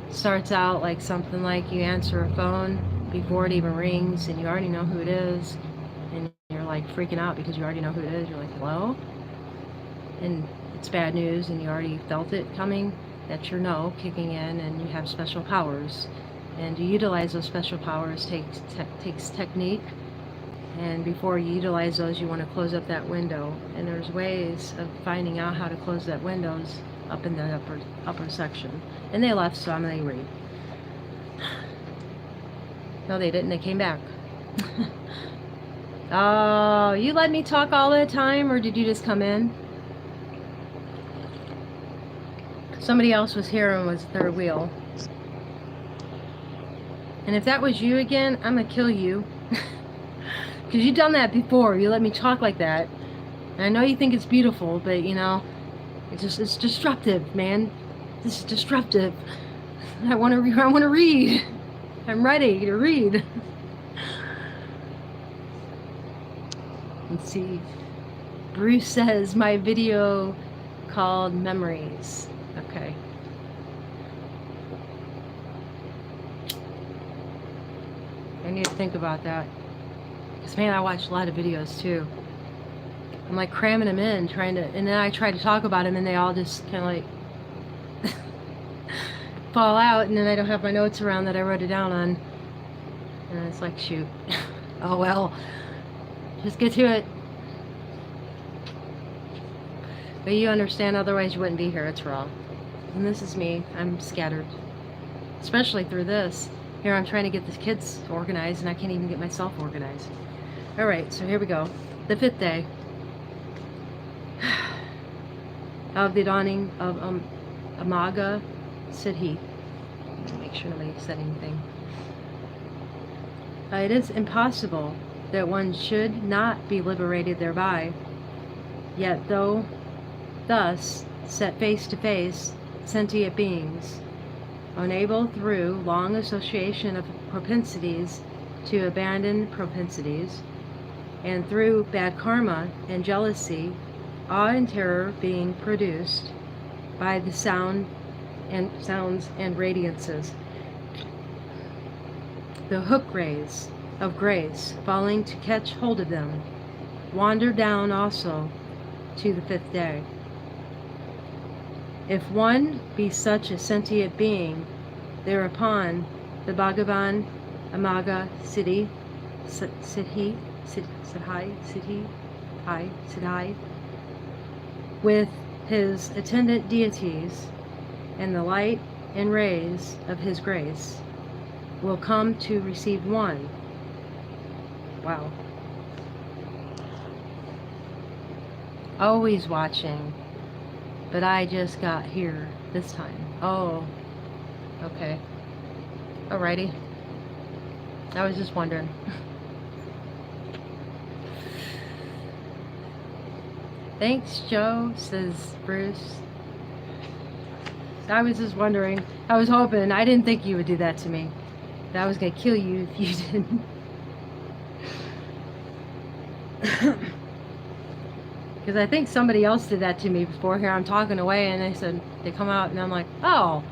starts out like something like you answer a phone before it even rings, and you already know who it is, and you're like freaking out because you already know who it is. You're like, hello? And it's bad news, and you already felt it coming. That's your no kicking in, and you have special powers. And to utilize those special powers takes technique. And before you utilize those, you want to close up that window. And there's ways of finding out how to close that windows up in the upper section. And they left, so I'm going to read. No, they didn't. They came back. Oh, you let me talk all the time, or did you just come in? Somebody else was here and was third wheel. And if that was you again, I'm going to kill you. Because you've done that before. You let me talk like that. And I know you think it's beautiful, but you know, it's disruptive, man. This is disruptive. I want to read. I'm ready to read. Let's see. Bruce says my video called Memories. Okay. I need to think about that. Because, man, I watch a lot of videos, too. I'm, like, cramming them in, and then I try to talk about them, and they all just kind of, like, fall out, and then I don't have my notes around that I wrote it down on. And it's like, shoot. Oh, well. Just get to it. But you understand, otherwise you wouldn't be here. It's raw. And this is me. I'm scattered. Especially through this. Here I'm trying to get the kids organized, and I can't even get myself organized. Alright, so here we go. The 5th day of the dawning of Amaga Siddhi. Make sure nobody said anything. It is impossible that one should not be liberated thereby. Yet though thus set face to face, sentient beings, unable through long association of propensities to abandon propensities, and through bad karma and jealousy, awe and terror being produced by the sounds and radiances, the hook rays of grace falling to catch hold of them, wander down also to the 5th day. If one be such a sentient being, thereupon the Bhagavan Amaga Siddhi, with his attendant deities and the light and rays of his grace, will come to receive one. Wow. Always watching, but I just got here this time. Oh, okay. Alrighty. I was just wondering. Thanks, Joe, says Bruce. I was just wondering. I was hoping. I didn't think you would do that to me. I was going to kill you if you didn't. Because I think somebody else did that to me before. Here I'm talking away, and they come out, and I'm like, oh,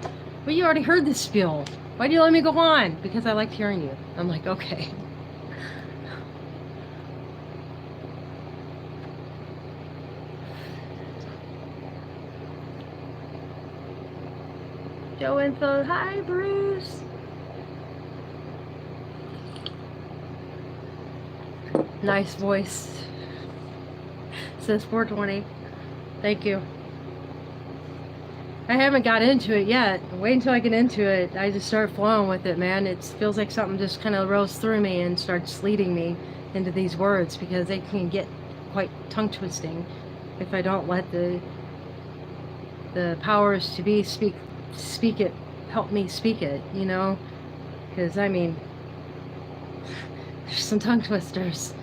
well, you already heard this spiel. Why do you let me go on? Because I liked hearing you. I'm like, okay. Joe Info. Hi, Bruce. Nice voice. Says 420. Thank you. I haven't got into it yet. Wait until I get into it. I just start flowing with it, man. It feels like something just kind of rose through me and starts leading me into these words, because they can get quite tongue twisting if I don't let the powers to be speak it, help me speak it, you know? Because I mean, there's some tongue twisters.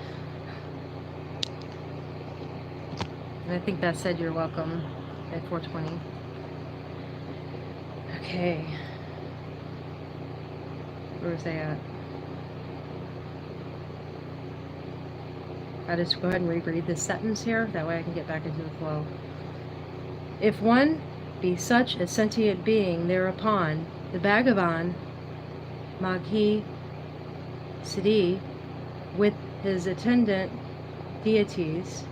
And I think that said you're welcome at 420. Okay. Where was I at? I'll just go ahead and reread this sentence here. That way I can get back into the flow. If one be such a sentient being thereupon, the Bhagavan, Maghi Siddhi, with his attendant deities,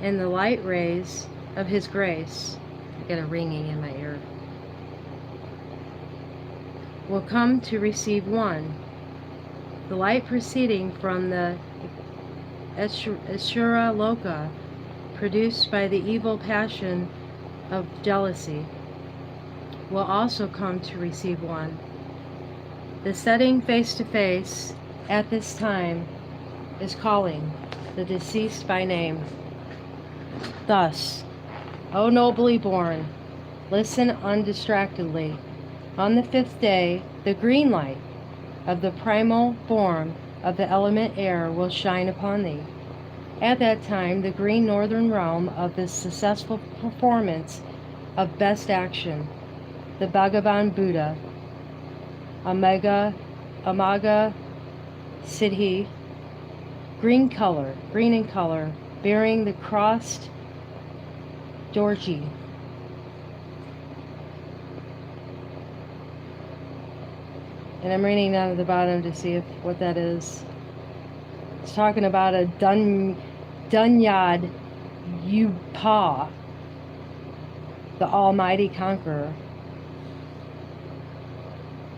and the light rays of his grace, I get a ringing in my ear, will come to receive one. The light proceeding from the Asura Loka, produced by the evil passion of jealousy, will also come to receive one. The setting face to face at this time is calling the deceased by name. Thus, O nobly born, listen undistractedly. On the 5th day, the green light of the primal form of the element air will shine upon thee. At that time, the green northern realm of the successful performance of best action, the Bhagavan Buddha, Amaga Siddhi, green in color, bearing the crossed Dorji. And I'm reading down at the bottom to see what that is. It's talking about a Dunyad Upa, the Almighty Conqueror.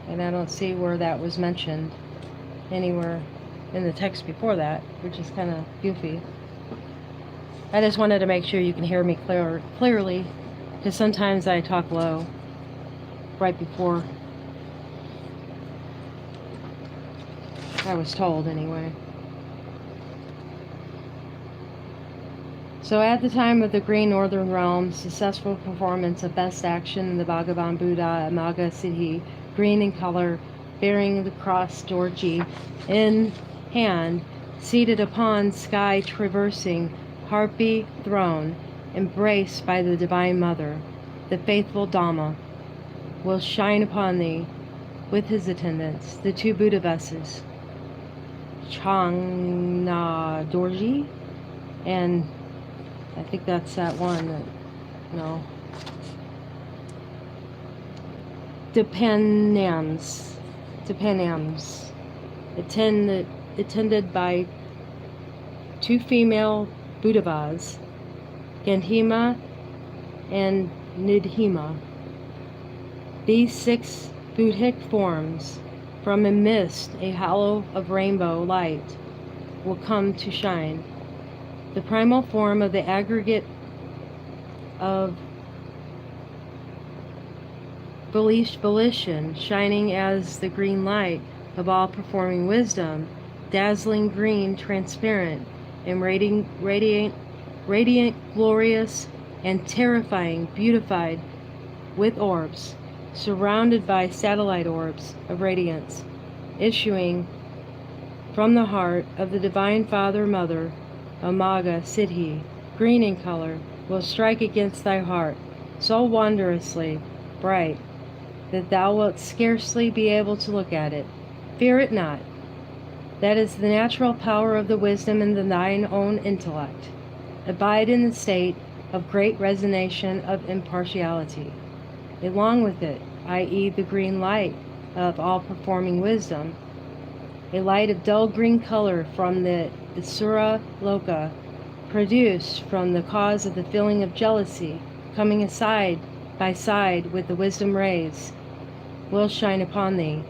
And I don't see where that was mentioned anywhere in the text before that, which is kind of goofy. I just wanted to make sure you can hear me clearly, because sometimes I talk low right before I was told, anyway. So at the time of the Green Northern Realm, successful performance of best action, the Bhagavan Buddha, Amaga Siddhi, green in color, bearing the cross Dorji in hand, seated upon sky traversing Harpy throne, embraced by the Divine Mother, the faithful Dhamma, will shine upon thee with his attendants, the two Buddha buses, Changna Dorji, and I think that's that one that, no, Depenams, attended by two female Buddhavas, Gandhima and Nidhima. These 6 Buddhic forms, from amidst a halo of rainbow light, will come to shine. The primal form of the aggregate of volition, shining as the green light of all performing wisdom, dazzling green, transparent, and radiant, glorious, and terrifying, beautified with orbs, surrounded by satellite orbs of radiance, issuing from the heart of the Divine Father Mother, Amaga Siddhi, green in color, will strike against thy heart, so wondrously bright that thou wilt scarcely be able to look at it. Fear it not. That is the natural power of the wisdom in thine own intellect. Abide in the state of great resignation of impartiality. Along with it, i.e. the green light of all performing wisdom, a light of dull green color from the Asura Loka, produced from the cause of the feeling of jealousy, coming aside by side with the wisdom rays will shine upon thee.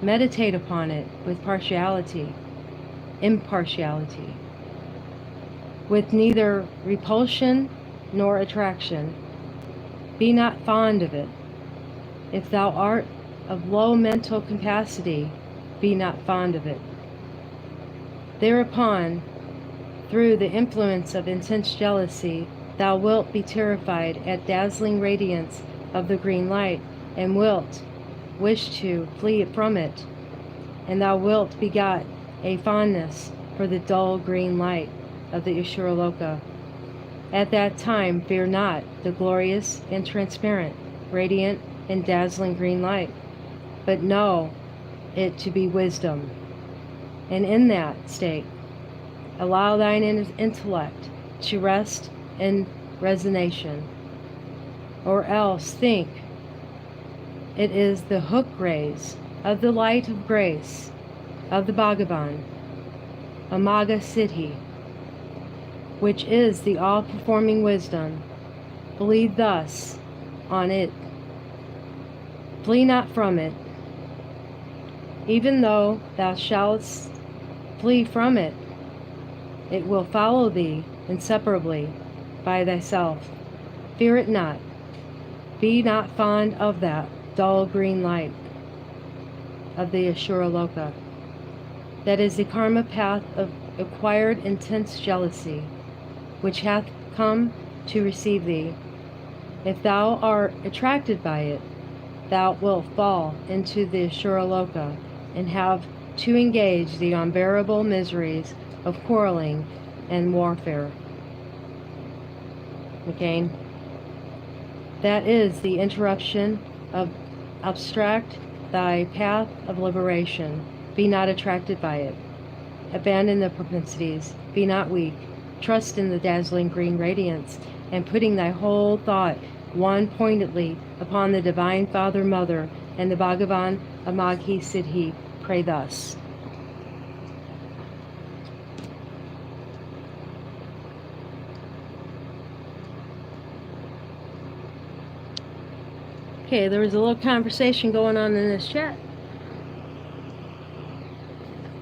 Meditate upon it with impartiality, with neither repulsion nor attraction. Be not fond of it. If thou art of low mental capacity, be not fond of it. Thereupon, through the influence of intense jealousy, thou wilt be terrified at dazzling radiance of the green light, and wilt wish to flee from it, and thou wilt begot a fondness for the dull green light of the Asura-loka. At that time, fear not the glorious and transparent, radiant and dazzling green light, but know it to be wisdom. And in that state, allow thine intellect to rest in resignation, or else think it is the hook rays of the light of grace of the Bhagavan, Amaga Siddhi, which is the all-performing wisdom. Believe thus on it. Flee not from it. Even though thou shalt flee from it, it will follow thee inseparably by thyself. Fear it not. Be not fond of that dull green light of the Asura-loka. That is the karma path of acquired intense jealousy, which hath come to receive thee. If thou art attracted by it, thou wilt fall into the Asura-loka and have to engage the unbearable miseries of quarreling and warfare. Again, that is the interruption of obstruct thy path of liberation. Be not attracted by it. Abandon the propensities. Be not weak. Trust in the dazzling green radiance, and putting thy whole thought one-pointedly upon the Divine Father, Mother, and the Bhagavan Amaghi Siddhi, pray thus. Okay, there was a little conversation going on in this chat.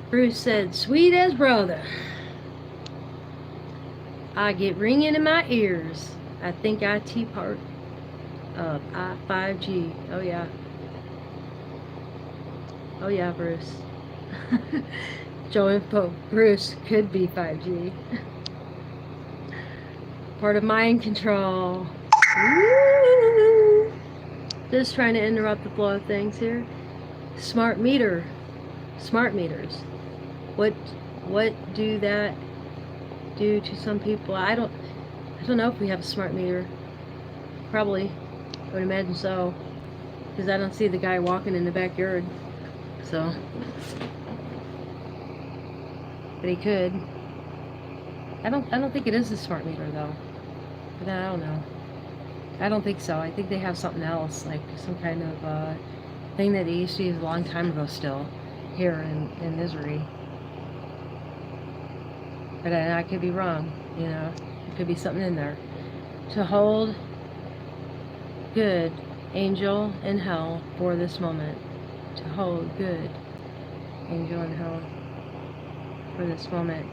Bruce said, sweet as brother. I get ringing in my ears. I think IT part of I5G. Oh yeah. Oh yeah, Bruce. Joe Info. Bruce could be 5G. Part of mind control. Woo! Just trying to interrupt the flow of things here. Smart meters. What do that do to some people? I don't know if we have a smart meter. Probably. I would imagine so. Because I don't see the guy walking in the backyard. So. But he could. I don't think it is a smart meter though. But I don't know. I don't think so. I think they have something else, like some kind of thing that they used to use a long time ago still here in Missouri. But I could be wrong, you know. There could be something in there. To hold good, angel in hell for this moment. To hold good, angel in hell for this moment.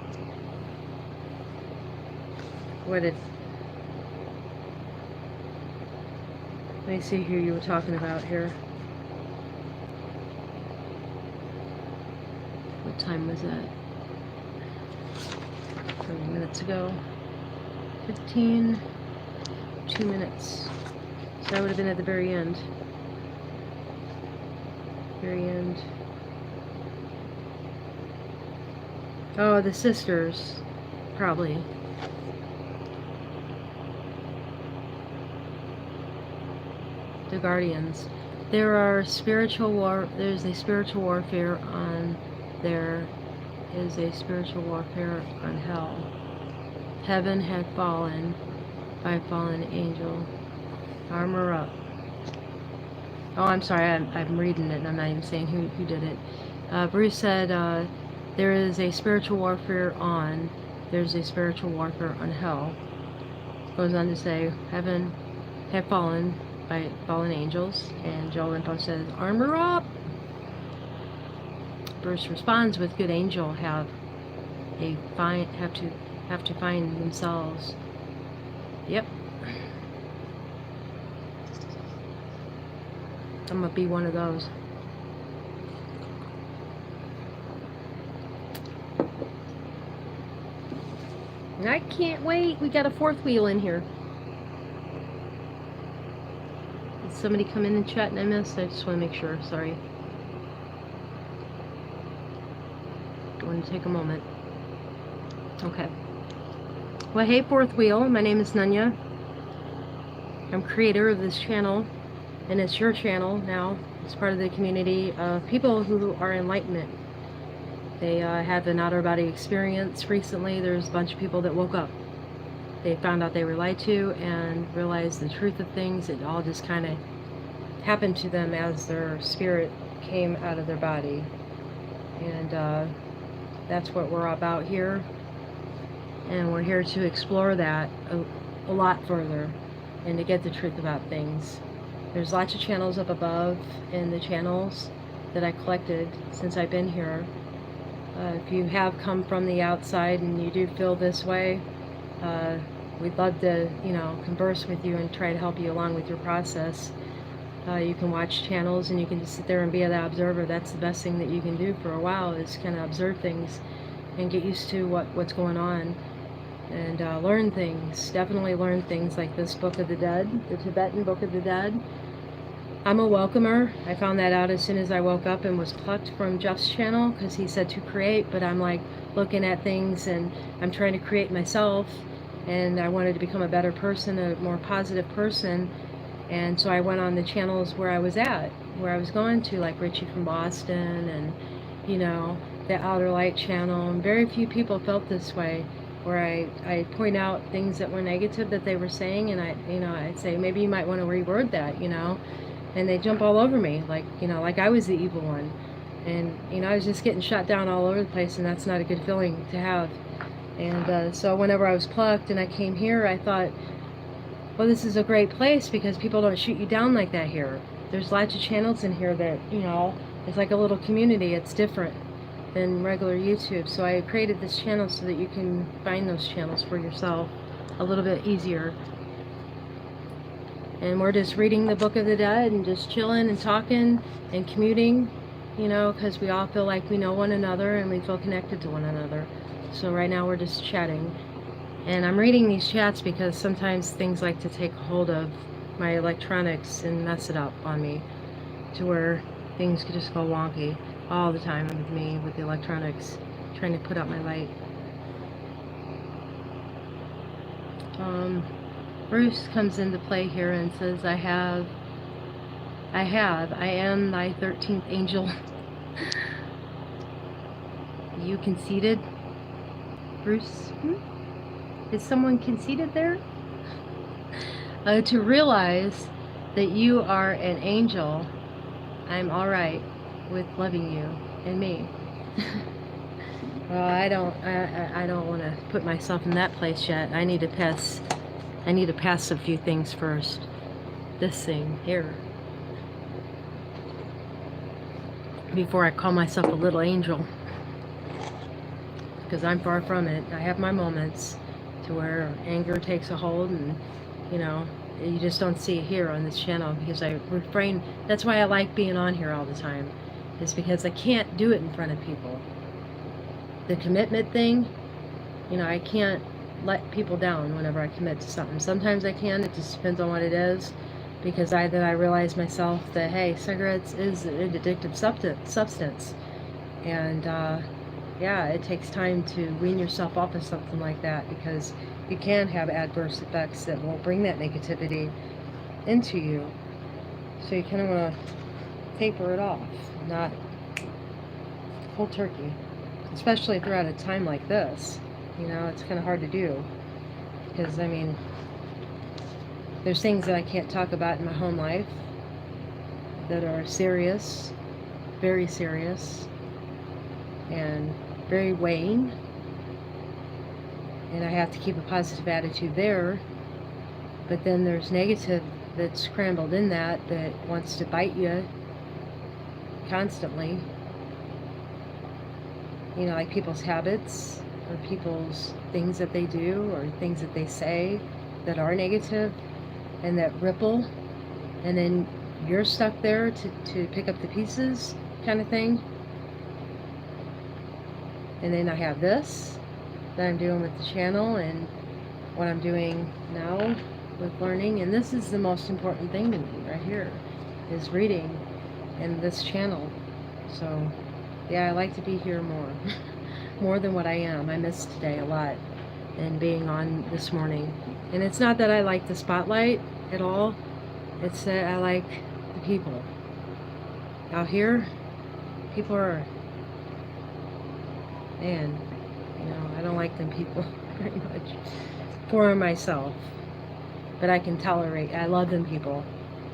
What if... Let me see who you were talking about here. What time was that? 30 minutes ago. 2 minutes. So that would have been at the very end. Very end. Oh, the sisters. Probably. The guardians. There's a spiritual warfare on there is a spiritual warfare on hell. Heaven had fallen by a fallen angel. Armor up. Oh, I'm sorry, I'm reading it and I'm not even saying who did it. Bruce said there is a spiritual warfare on, there's a spiritual warfare on hell. Goes on to say, heaven had fallen by fallen angels. And Joe Rinpo says, armor up. Bruce responds with, good angel have to find themselves. Yep. I'm gonna be one of those. And I can't wait. We got a fourth wheel in here. Did somebody come in and chat and I missed? I just want to make sure. Sorry. Going to take a moment. Okay. Well, hey, fourth wheel. My name is Nunya. I'm creator of this channel, and it's your channel now. It's part of the community of people who are enlightenment. They had an out-of-body experience recently. There's a bunch of people that woke up. They found out they were lied to and realized the truth of things. It all just kind of happened to them as their spirit came out of their body. And that's what we're about here. And we're here to explore that a lot further and to get the truth about things. There's lots of channels up above in the channels that I collected since I've been here. If you have come from the outside and you do feel this way, we'd love to, converse with you and try to help you along with your process. You can watch channels and you can just sit there and be an observer. That's the best thing that you can do for a while, is kind of observe things and get used to what's going on and learn things. Definitely learn things like this Book of the Dead, the Tibetan Book of the Dead. I'm a welcomer. I found that out as soon as I woke up and was plucked from Jeff's channel because he said to create, but I'm like looking at things and I'm trying to create myself, and I wanted to become a better person, a more positive person. And so I went on the channels where I was at, where I was going to, like Richie from Boston and, the Outer Light channel. And very few people felt this way, where I point out things that were negative that they were saying, and I'd say, maybe you might want to reword that, and they jump all over me, like I was the evil one. And I was just getting shot down all over the place, and that's not a good feeling to have. And so whenever I was plucked and I came here, I thought, well, this is a great place because people don't shoot you down like that here. There's lots of channels in here that, it's like a little community. It's different than regular YouTube. So I created this channel so that you can find those channels for yourself a little bit easier. And we're just reading the Book of the Dead and just chilling and talking and commuting, because we all feel like we know one another and we feel connected to one another. So right now we're just chatting. And I'm reading these chats because sometimes things like to take hold of my electronics and mess it up on me, to where things could just go wonky all the time with me, with the electronics, trying to put out my light. Bruce comes into play here and says, I am thy 13th angel. You conceded, Bruce? Is someone conceited there? To realize that you are an angel, I'm alright with loving you and me. Well, I don't want to put myself in that place yet. I need to pass a few things first. This thing here, before I call myself a little angel, because I'm far from it. I have my moments to where anger takes a hold, and you just don't see it here on this channel because I refrain. That's why I like being on here all the time, is because I can't do it in front of people. The commitment thing, I can't let people down whenever I commit to something. Sometimes I can, it just depends on what it is, because I realize myself that, hey, cigarettes is an addictive substance, and yeah, it takes time to wean yourself off of something like that, because you can have adverse effects that will bring that negativity into you. So you kind of want to taper it off, not cold turkey, especially if you're at a time like this. It's kind of hard to do, because there's things that I can't talk about in my home life that are serious, very serious, and very weighing, and I have to keep a positive attitude there. But then there's negative that's scrambled in that wants to bite you constantly. You know, like people's habits or people's things that they do or things that they say that are negative and that ripple, and then you're stuck there to pick up the pieces kind of thing. And then I have this that I'm doing with the channel and what I'm doing now with learning, and this is the most important thing to me right here, is reading and this channel. So yeah, I like to be here more more than what I am. I missed today a lot and being on this morning, and it's not that I like the spotlight at all, it's that I like the people out here. People are, man, you know, I don't like them people very much for myself, but I can tolerate. I love them people,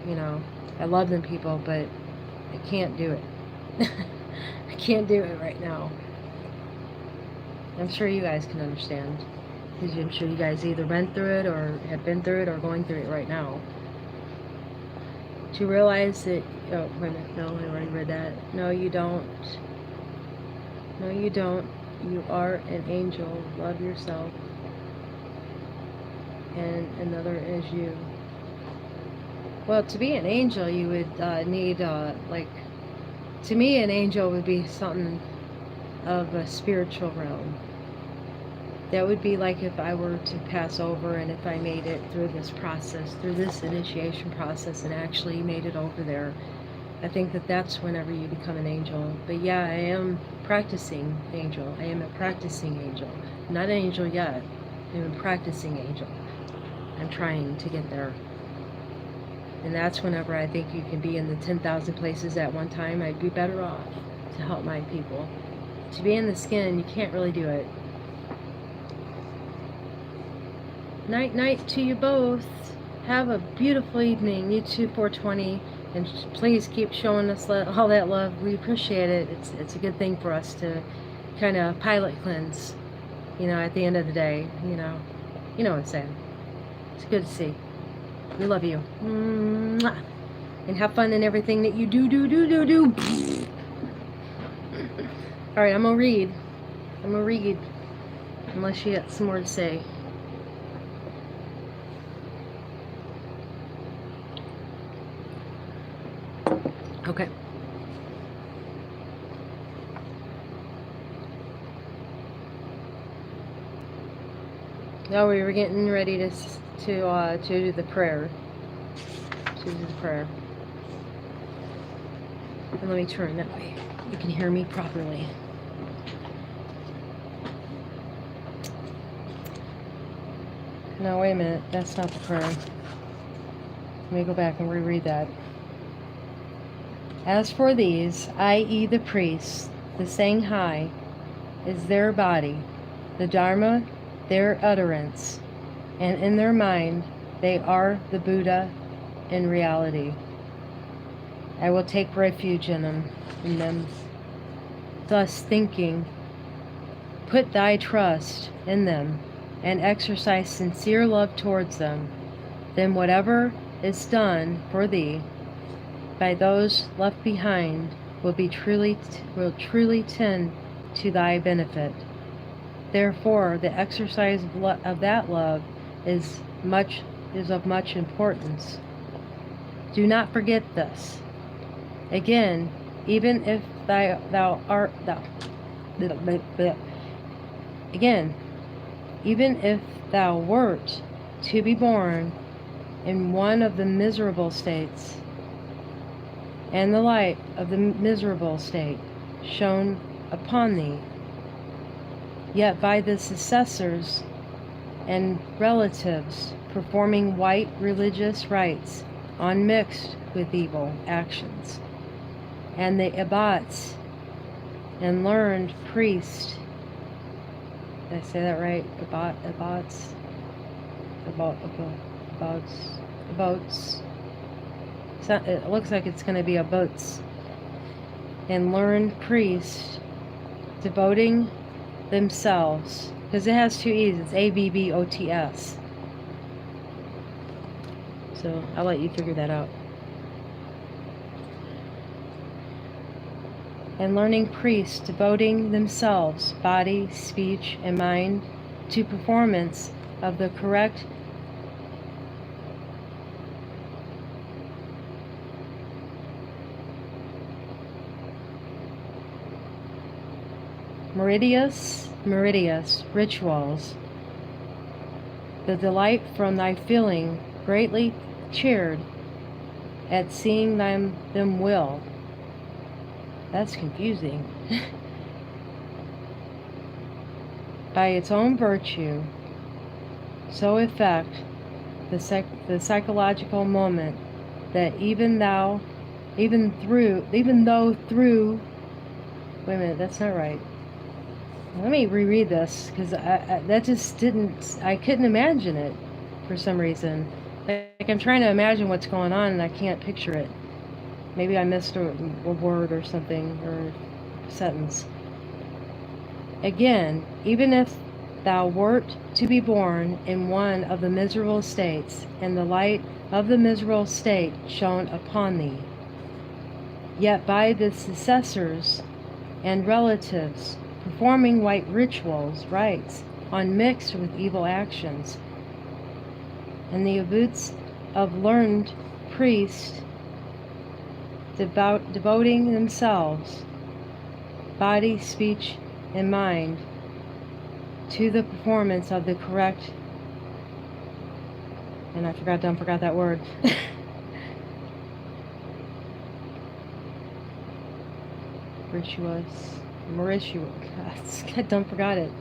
you know, I love them people, but I can't do it. I can't do it right now. I'm sure you guys can understand, because I'm sure you guys either went through it or have been through it or going through it right now. To realize that, oh, wait a minute, no, I already read that. No, you don't. No, you don't. You are an angel. Love yourself. And another is you. Well, to be an angel, you would need, like, to me, an angel would be something of a spiritual realm. That would be like if I were to pass over and if I made it through this process, through this initiation process, and actually made it over there. I think that that's whenever you become an angel. But yeah, I am practicing angel. I am a practicing angel. Not an angel yet. I'm a practicing angel. I'm trying to get there. And that's whenever I think you can be in the 10,000 places at one time. I'd be better off to help my people. To be in the skin, you can't really do it. Night, night to you both. Have a beautiful evening, you too, 420. And please keep showing us all that love. We appreciate it. It's a good thing for us to kind of pilot cleanse, you know, at the end of the day, you know. You know what I'm saying. It's good to see. We love you. Mwah. And have fun in everything that you do. All right, I'm going to read. Unless you got some more to say. Okay. Now we were getting ready to do the prayer. To do the prayer. And let me turn that way. You can hear me properly. No, wait a minute. That's not the prayer. Let me go back and reread that. As for these, i.e. the priests, the Sangha is their body, the Dharma their utterance, and in their mind they are the Buddha in reality. I will take refuge in them. Thus thinking, put thy trust in them, and exercise sincere love towards them. Then whatever is done for thee by those left behind will truly tend to thy benefit. Therefore, the exercise of that love is of much importance. Do not forget this. Again, even if thou art even if thou wert to be born in one of the miserable states, and the light of the miserable state shone upon thee, yet by the successors and relatives performing white religious rites unmixed with evil actions, and the abbots and learned priests, did I say that right? Abbots? It looks like it's going to be a boats. And learned priests devoting themselves, because it has two E's, it's ABBOTS. So I'll let you figure that out. And learning priests devoting themselves, body, speech, and mind, to performance of the correct meridius rituals, the delight from thy feeling greatly cheered at seeing them will. That's confusing. By its own virtue, so effect the psychological moment that even though through, wait a minute, that's not right. Let me reread this, because that just didn't, I couldn't imagine it for some reason. Like I'm trying to imagine what's going on and I can't picture it. Maybe I missed a word or something, or a sentence. Again, even if thou wert to be born in one of the miserable states, and the light of the miserable state shone upon thee, yet by the successors and relatives performing white rites unmixed with evil actions, and the aboutes of learned priests devoting themselves, body, speech, and mind, to the performance of the correct, and I forgot that word. I don't forgot it.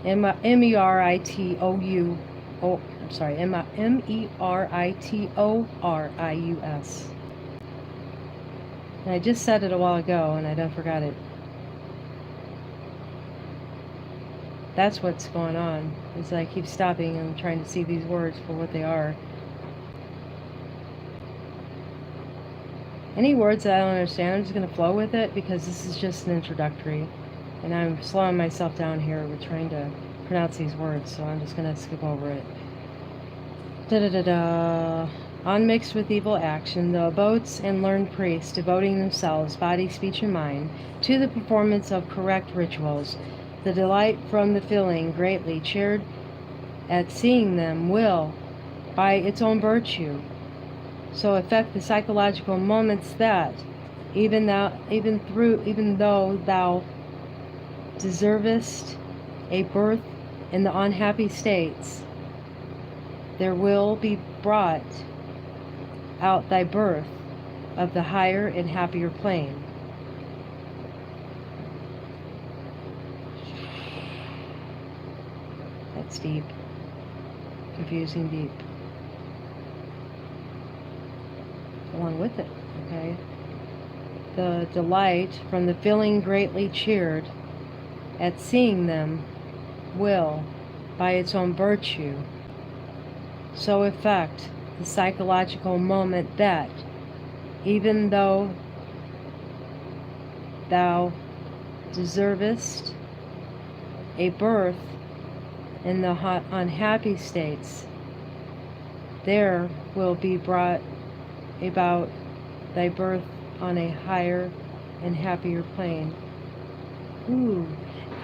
Meritorious. And I just said it a while ago and I don't forgot it. That's what's going on. Is I keep stopping and trying to see these words for what they are. Any words that I don't understand, I'm just going to flow with it, because this is just an introductory. And I'm slowing myself down here with trying to pronounce these words, so I'm just going to skip over it. Unmixed with evil action, the aboutes and learned priests devoting themselves, body, speech, and mind, to the performance of correct rituals, the delight from the feeling greatly cheered at seeing them will, by its own virtue, so affect the psychological moments that, even though thou deservest a birth in the unhappy states, there will be brought out thy birth of the higher and happier plane. That's deep. Confusing deep. Along with it, okay? The delight from the feeling greatly cheered at seeing them will, by its own virtue, so affect the psychological moment that, even though thou deservest a birth in the unhappy states, there will be brought about thy birth on a higher and happier plane. Ooh,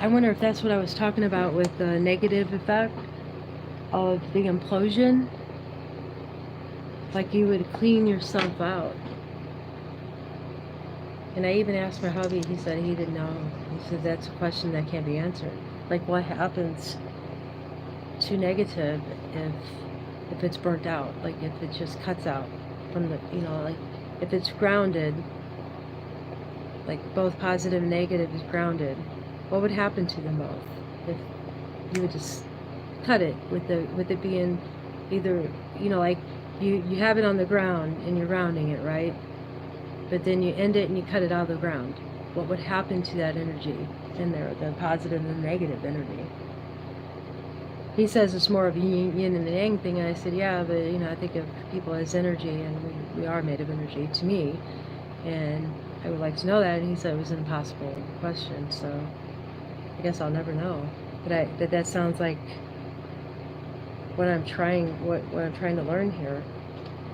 I wonder if that's what I was talking about with the negative effect of the implosion. Like you would clean yourself out. And I even asked my hubby, he said he didn't know. He said that's a question that can't be answered. Like what happens to negative if it's burnt out, like if it just cuts out from the, like if it's grounded, like both positive and negative is grounded, what would happen to them both if you would just cut it with it being either, like you have it on the ground and you're grounding it, right? But then you end it and you cut it out of the ground. What would happen to that energy in there, the positive and the negative energy? He says it's more of a yin and yang thing, and I said, yeah, but I think of people as energy, and we are made of energy to me. And I would like to know that. And he said it was an impossible question, so I guess I'll never know. But that sounds like what I'm trying to learn here.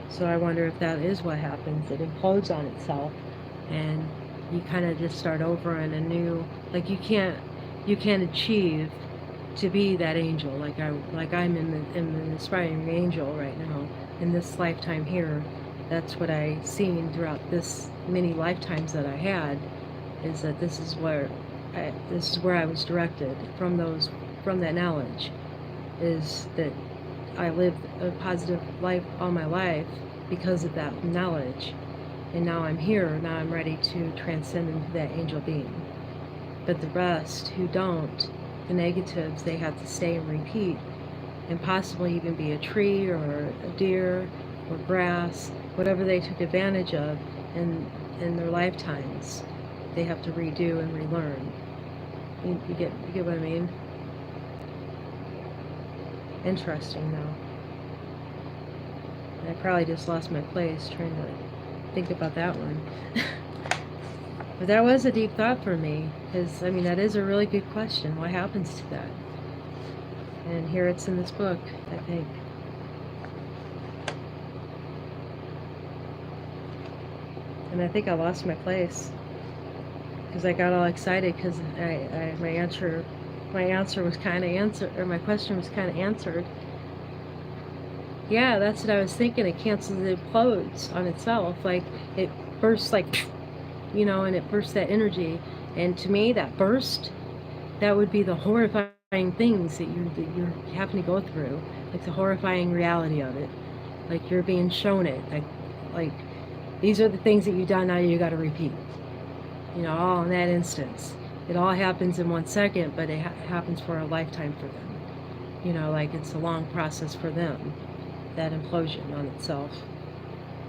So I wonder if that is what happens. It implodes on itself, and you kind of just start over in a new, like you can't achieve to be that angel like I'm in an aspiring angel right now in this lifetime here. That's what I seen throughout this many lifetimes that I had, is that this is where I was directed from that knowledge, is that I lived a positive life all my life because of that knowledge. And now I'm here, now I'm ready to transcend into that angel being. But the rest who don't, the negatives, they have to stay and repeat, and possibly even be a tree or a deer or grass, whatever they took advantage of in their lifetimes. They have to redo and relearn. You get what I mean? Interesting though. I probably just lost my place trying to think about that one. But that was a deep thought for me, because I mean that is a really good question. What happens to that? And here it's in this book, I think. And I think I lost my place because I got all excited because my answer was kind of answered, or my question was kind of answered. Yeah, that's what I was thinking. It cancels, it implodes on itself, like it bursts, like, you know, and it bursts that energy. And to me, that burst, that would be the horrifying things that you're having to go through, like the horrifying reality of it. Like you're being shown it, like these are the things that you've done. Now you got to repeat. You know, all in that instance. It all happens in 1 second, but it happens for a lifetime for them. You know, like it's a long process for them. That implosion on itself.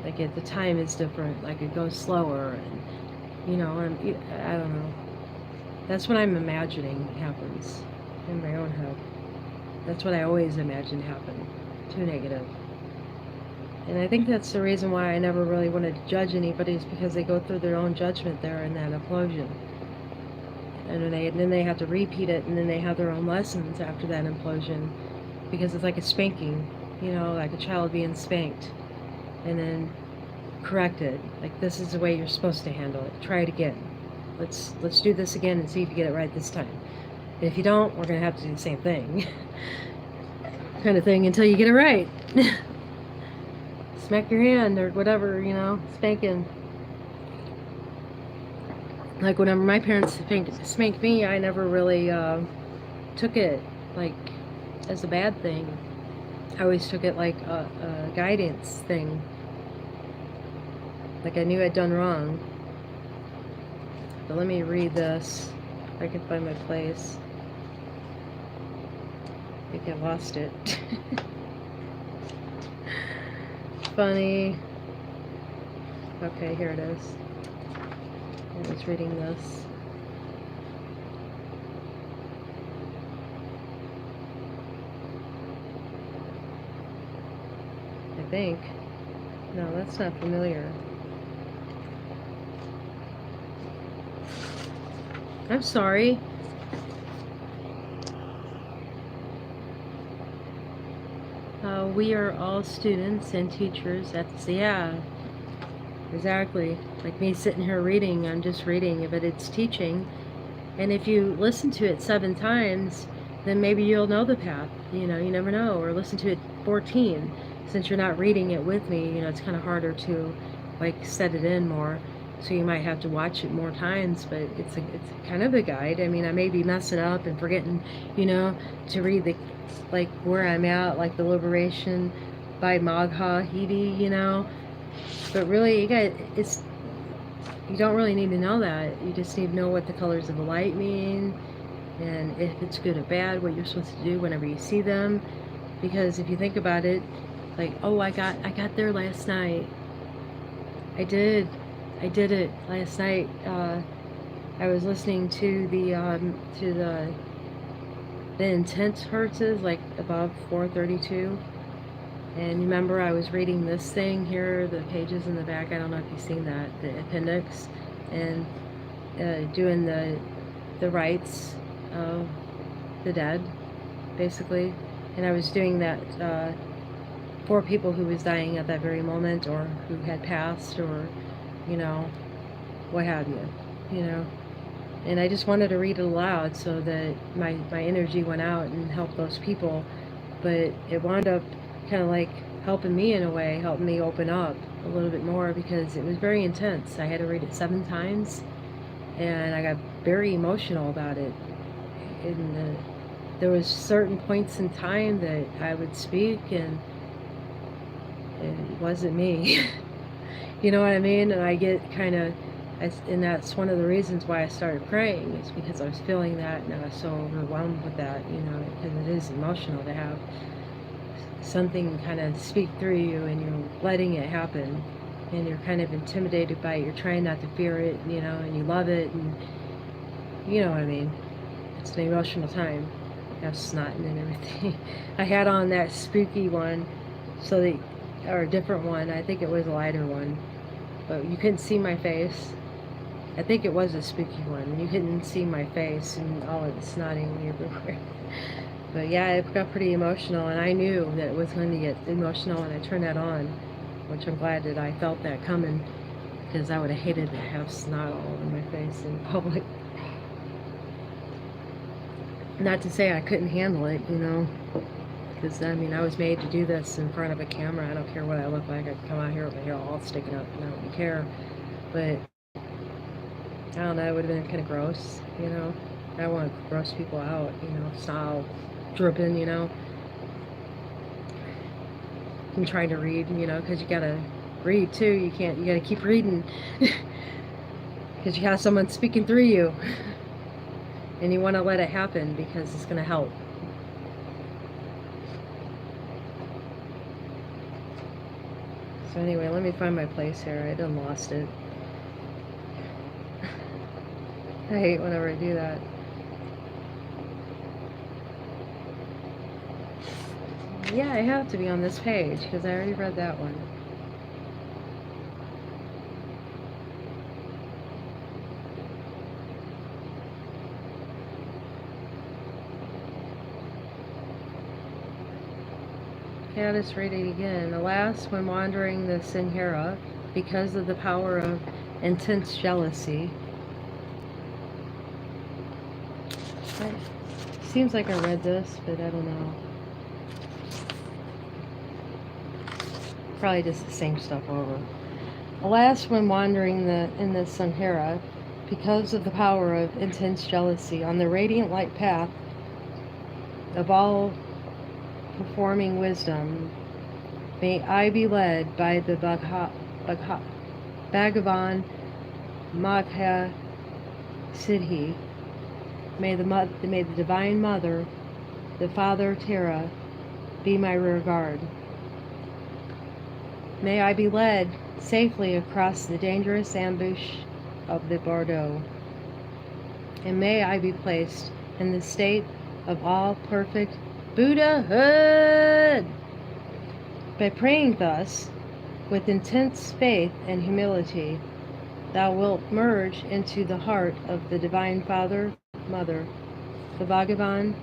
Like the time is different. Like it goes slower, and you know, I don't know. That's what I'm imagining happens in my own head. That's what I always imagine happen. Too negative. And I think that's the reason why I never really wanted to judge anybody, is because they go through their own judgment there in that implosion. And then they have to repeat it, and then they have their own lessons after that implosion, because it's like a spanking, you know, like a child being spanked and then corrected. Like, this is the way you're supposed to handle it. Try it again. Let's do this again and see if you get it right this time. And if you don't, we're going to have to do the same thing. Kind of thing until you get it right. Smack your hand or whatever, you know, spanking. Like whenever my parents spanked me, I never really took it like as a bad thing. I always took it like a guidance thing. Like I knew I'd done wrong. But let me read this. If I can find my place. I think I lost it. Funny. Okay, here it is. I was reading this. I think. No, that's not familiar. I'm sorry. We are all students and teachers at the, yeah, exactly. Like me sitting here reading, I'm just reading, but it's teaching. And if you listen to it 7 times, then maybe you'll know the path. You know, you never know. Or listen to it 14. Since you're not reading it with me, you know, it's kind of harder to like set it in more. So you might have to watch it more times, but it's kind of a guide. I mean, I may be messing up and forgetting, you know, to read the, like where I'm at, like the Liberation by Magha Hidi, you know. But really, you don't really need to know that. You just need to know what the colors of the light mean, and if it's good or bad, what you're supposed to do whenever you see them. Because if you think about it, like, oh, I got there last night. I did it last night. I was listening to the intense hertz, like above 432. And remember, I was reading this thing here, the pages in the back. I don't know if you've seen that, the appendix. and doing the rites of the dead, basically. And I was doing that for people who was dying at that very moment, or who had passed, or, you know, what have you, you know. And I just wanted to read it aloud so that my energy went out and helped those people. But it wound up kind of like helping me in a way, helping me open up a little bit more, because it was very intense. I had to read it 7 times, and I got very emotional about it. And there was certain points in time that I would speak, and it wasn't me. You know what I mean? And I get kind of, and that's one of the reasons why I started praying, is because I was feeling that, and I was so overwhelmed with that, you know, because it is emotional to have something kind of speak through you, and you're letting it happen, and you're kind of intimidated by it. You're trying not to fear it, you know, and you love it, and you know what I mean. It's an emotional time. I have snotting and everything. I had on that spooky one, so that, or a different one. I think it was a lighter one, but you couldn't see my face. I think it was a spooky one. You couldn't see my face and all of the snotting everywhere. But yeah, it got pretty emotional, and I knew that it was going to get emotional when I turned that on, which I'm glad that I felt that coming, because I would have hated to have snot all over my face in public. Not to say I couldn't handle it, you know, because I mean, I was made to do this in front of a camera. I don't care what I look like. I could come out here with my hair all sticking up, and I wouldn't care. But I don't know, it would have been kind of gross, you know. I don't want to gross people out, you know, snot dripping, you know. I'm trying to read, you know, because you gotta read too. You gotta keep reading, because you have someone speaking through you, and you want to let it happen because it's gonna help. So anyway, let me find my place here. I done lost it. I hate whenever I do that. Yeah, I have to be on this page because I already read that one. Okay, I'll just read it again. Alas, when wandering the Sinhara, because of the power of intense jealousy. Seems like I read this, but I don't know. Probably just the same stuff over. Alas, when wandering in the Sanhara, because of the power of intense jealousy, on the radiant light path of all performing wisdom, may I be led by the Bhagavan Magha Siddhi. May the Divine Mother, the Father Tara, be my rear guard. May I be led safely across the dangerous ambush of the Bordeaux, and may I be placed in the state of all perfect Buddhahood. By praying thus, with intense faith and humility, thou wilt merge into the heart of the Divine Father, Mother, the Bhagavan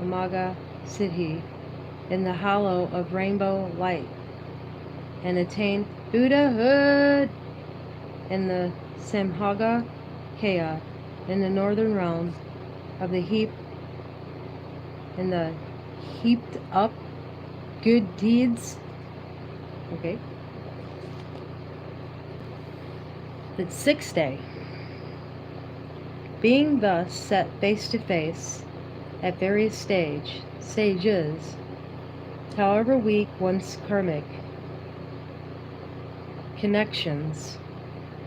Amaga Siddhi, in the hollow of rainbow light, and attain Buddhahood in the Samhaga Kaya, in the northern realm of the heaped up good deeds. Okay. The 6th day. Being thus set face to face at various stages, however weak one's karmic connections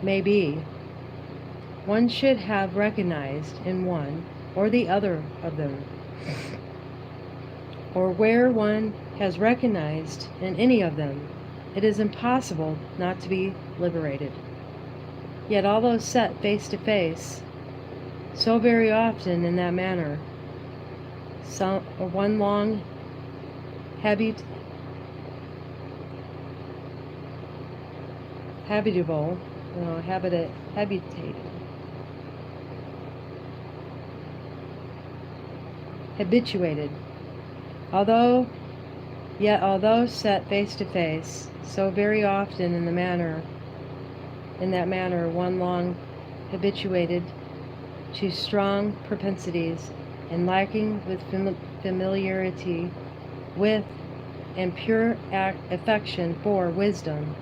may be, one should have recognized in one or the other of them, or where one has recognized in any of them, it is impossible not to be liberated. Yet although set face to face so very often in that manner, one long habitable habituated. Although set face to face, so very often in that manner, one long habituated to strong propensities and lacking with familiarity with and pure affection for wisdom,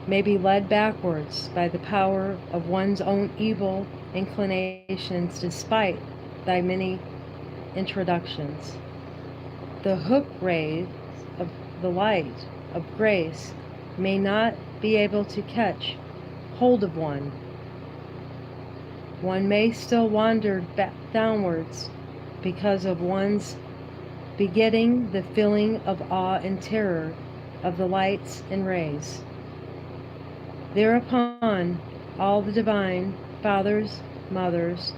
may be led backwards by the power of one's own evil inclinations despite thy many introductions. The hook rays of the light of grace may not be able to catch hold of one. One may still wander downwards because of one's begetting the feeling of awe and terror of the lights and rays. Thereupon, all the divine fathers, mothers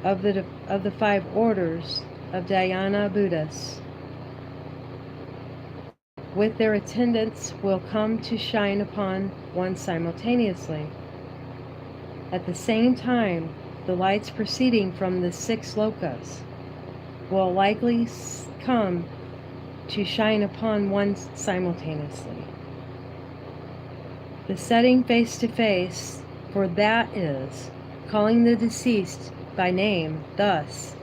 of the 5 orders of Dhyana Buddhas, with their attendants, will come to shine upon one simultaneously. At the same time, the lights proceeding from the 6 lokas will likely come to shine upon one simultaneously. The setting face to face, for that is calling the deceased by name, thus: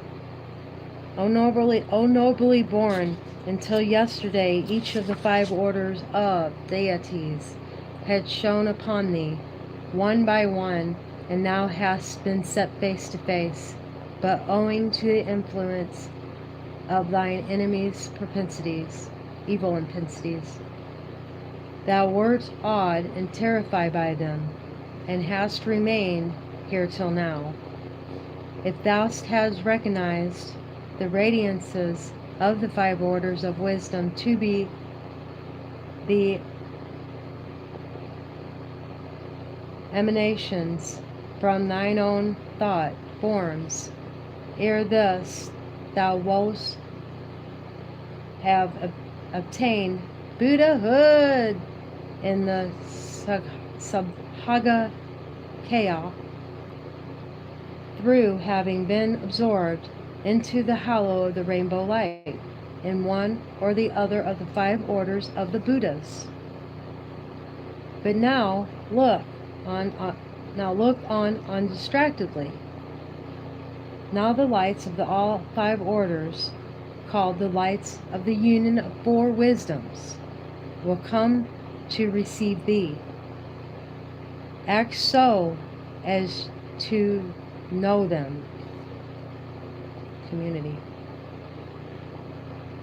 O nobly born, until yesterday each of the 5 orders of deities had shone upon thee, one by one, and now hast been set face to face, but owing to the influence of thine enemies' evil propensities, thou wert awed and terrified by them, and hast remained here till now. If thou hadst recognized the radiances of the 5 orders of wisdom to be the emanations from thine own thought forms, ere this thou wouldst have obtained Buddhahood in the Subhaga Kaya, through having been absorbed into the halo of the rainbow light in one or the other of the 5 orders of the Buddhas. But now look on undistractedly. Now the lights of all 5 orders, called the lights of the union of 4 wisdoms, will come to receive thee. Act so as to know them. Community.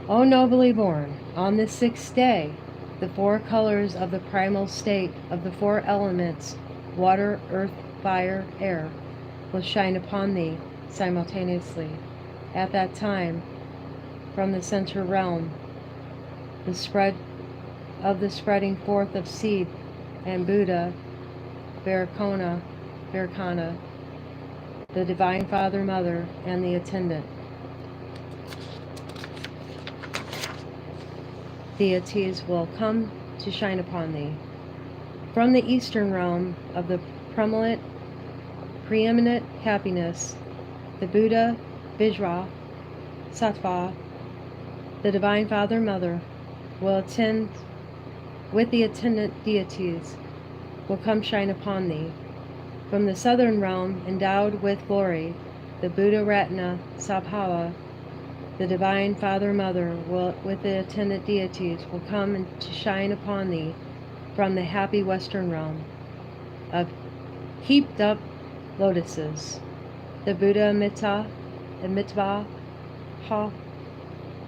O nobly born, on the 6th day, the 4 colors of the primal state of the 4 elements, water, earth, fire, air, will shine upon thee simultaneously. At that time, from the center realm, the spreading forth of seed and Buddha, Vairocana, the Divine Father, Mother, and the attendant deities will come to shine upon thee. From the eastern realm of the preeminent happiness, the Buddha, Vajra, Sattva, the Divine Father, Mother, will attend with the attendant deities, will come shine upon thee. From the southern realm, endowed with glory, the Buddha Ratna Sabhava, the Divine Father, Mother, with the attendant deities, will come to shine upon thee. From the happy western realm of heaped up lotuses, the Buddha Amitabha,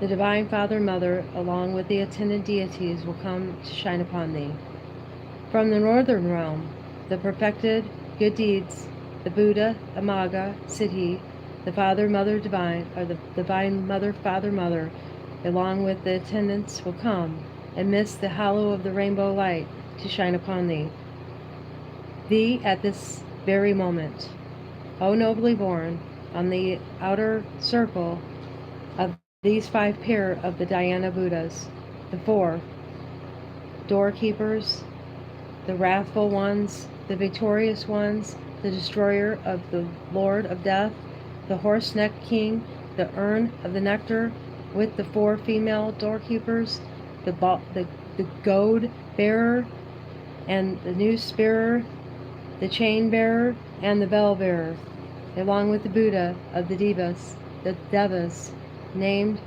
the Divine Father, Mother, along with the attendant deities, will come to shine upon thee. From the northern realm, the perfected good deeds, the Buddha, Amaga, Siddhi, the Father, Mother Divine, or the Divine Mother, Father, Mother, along with the attendants, will come and mist the halo of the rainbow light to shine upon thee. Thee at this very moment, O nobly born, on the outer circle of these 5 pair of the Dhyana Buddhas, the 4 doorkeepers, the wrathful ones, the victorious ones, the destroyer of the Lord of death, the horse-necked king, the urn of the nectar, with the 4 female doorkeepers, the goad bearer, and the noose bearer, the chain bearer, and the bell bearer, along with the Buddha of the Devas, named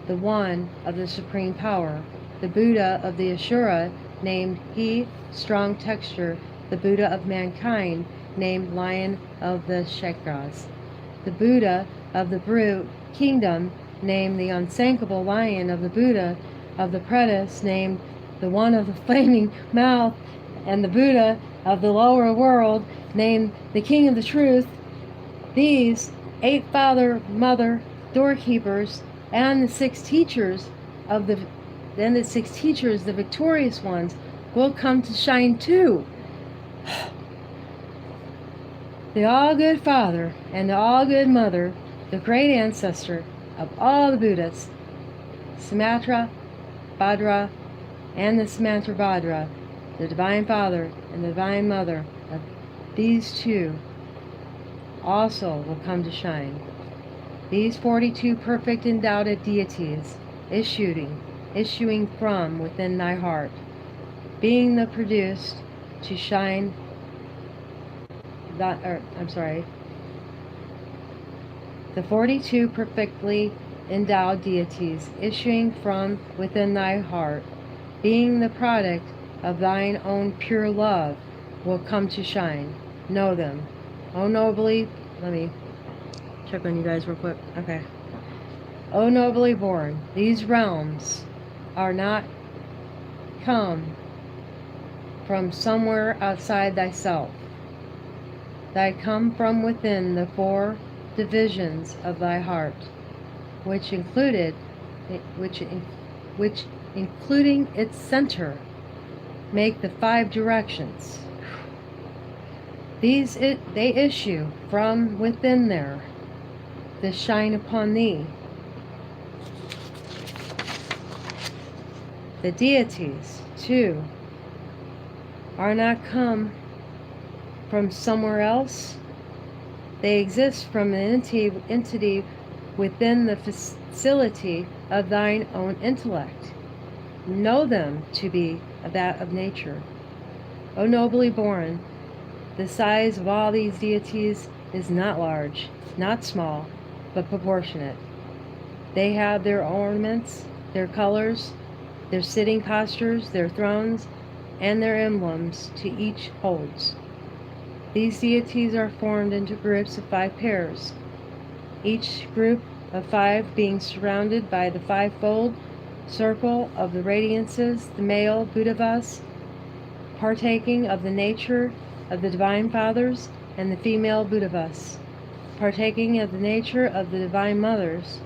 the One of the Supreme Power, the Buddha of the Ashura, named He, Strong Texture, the Buddha of Mankind, named Lion of the Kshetras, the Buddha of the Brute Kingdom, named the Unsinkable Lion of the Buddha of the Pretis, named the One of the Flaming Mouth, and the Buddha of the Lower World, named the King of the Truth. These 8 father, mother, doorkeepers, and the 6 teachers, the victorious ones, will come to shine too. The all-good Father and the all-good Mother, the great ancestor of all the Buddhas, Sumatra Bhadra, and the Sumatra Bhadra, the Divine Father and the Divine Mother of these 2 also will come to shine. These 42 perfect endowed deities issuing from within thy heart, being the produced to shine the 42 perfectly endowed deities issuing from within thy heart, being the product of thine own pure love, will come to shine. Know them. Oh nobly, let me check on you guys real quick. Okay. O nobly born, these realms are not come from somewhere outside thyself. They come from within the 4 divisions of thy heart, which including its center, make the 5 directions. They issue from within there, to shine upon thee. The deities, too, are not come from somewhere else. They exist from an entity within the facility of thine own intellect. Know them to be that of nature. O nobly born, the size of all these deities is not large, not small, but proportionate. They have their ornaments, their colors, their sitting postures, their thrones, and their emblems to each holds. These deities are formed into groups of 5 pairs, each group of 5 being surrounded by the 5-fold circle of the radiances, the male Buddhavas, partaking of the nature of the Divine Fathers, and the female Buddhavas, partaking of the nature of the Divine Mothers.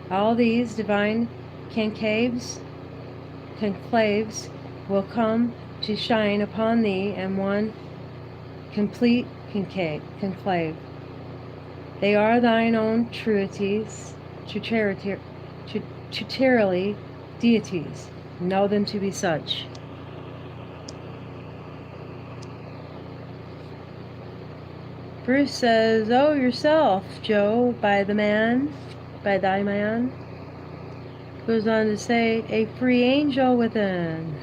All these divine conclaves will come to shine upon thee in one complete conclave. They are thine own tutelary deities. Know them to be such. Bruce says, "Oh, yourself, Joe, by thy man." Goes on to say, "A free angel within."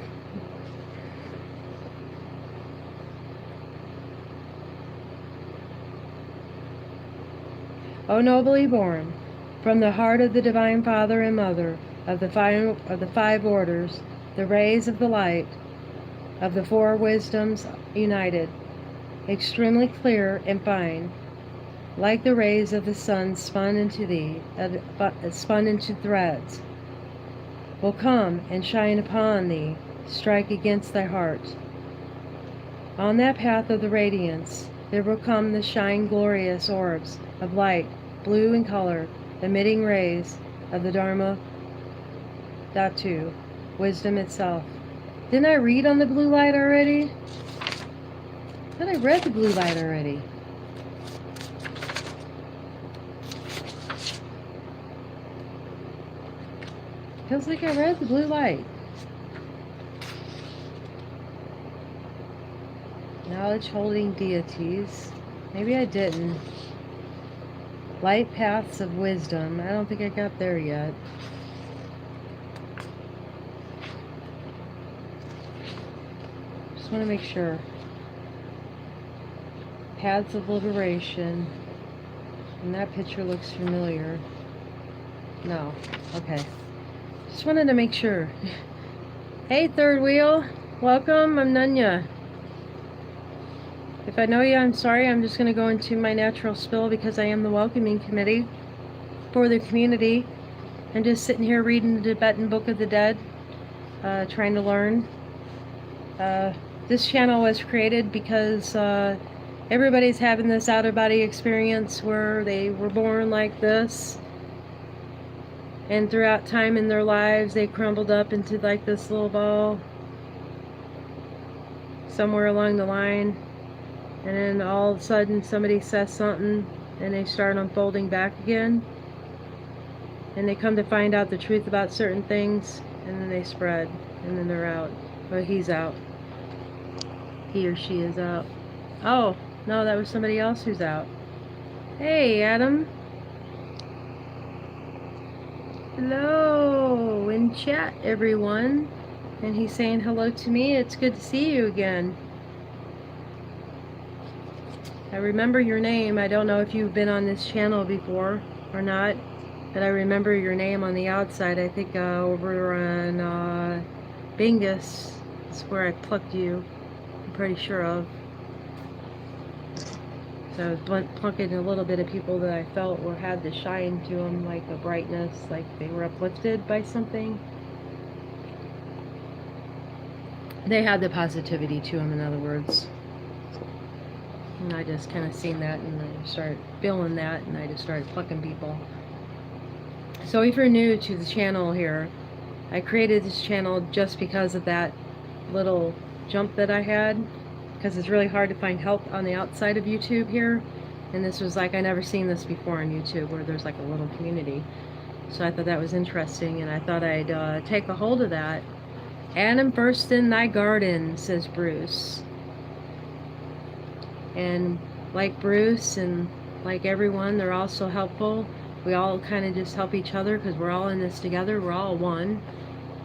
O nobly born, from the heart of the Divine Father and Mother of the 5 orders, the rays of the light of the 4 wisdoms united, extremely clear and fine, like the rays of the sun spun into threads, will come and shine upon thee, strike against thy heart. On that path of the radiance, there will come the shine glorious orbs of light, blue in color, emitting rays of the Dharma Dhatu, wisdom itself. Didn't I read on the blue light already? I thought I read the blue light already. Feels like I read the blue light. Knowledge holding deities. Maybe I didn't. Light paths of wisdom. I don't think I got there yet. Just want to make sure. Paths of liberation. And that picture looks familiar. No. Okay. Just wanted to make sure. Hey, third wheel. Welcome. I'm Nunya. If I know you, I'm sorry. I'm just going to go into my natural spill because I am the welcoming committee for the community. I'm just sitting here reading the Tibetan Book of the Dead, trying to learn. This channel was created because everybody's having this out-of-body experience where they were born like this, and throughout time in their lives they crumbled up into like this little ball somewhere along the line. And then all of a sudden somebody says something and they start unfolding back again. And they come to find out the truth about certain things, and then they spread, and then they're out. Well, he's out. He or she is out. Oh, no, that was somebody else who's out. Hey, Adam. Hello in chat, everyone. And he's saying hello to me. It's good to see you again. I remember your name. I don't know if you've been on this channel before or not, but I remember your name on the outside. I think over on Bingus is where I plucked you. I'm pretty sure of. So I was plucking a little bit of people that I felt had the shine to them, like a brightness, like they were uplifted by something. They had the positivity to them, in other words. And I just kind of seen that, and I started feeling that, and I just started plucking people. So if you're new to the channel here, I created this channel just because of that little jump that I had, because it's really hard to find help on the outside of YouTube here. And this was like, I never seen this before on YouTube, where there's like a little community. So I thought that was interesting, and I thought I'd take a hold of that. Adam first in thy garden, says Bruce. And like Bruce and like everyone, they're all so helpful. We all kind of just help each other because we're all in this together. We're all one,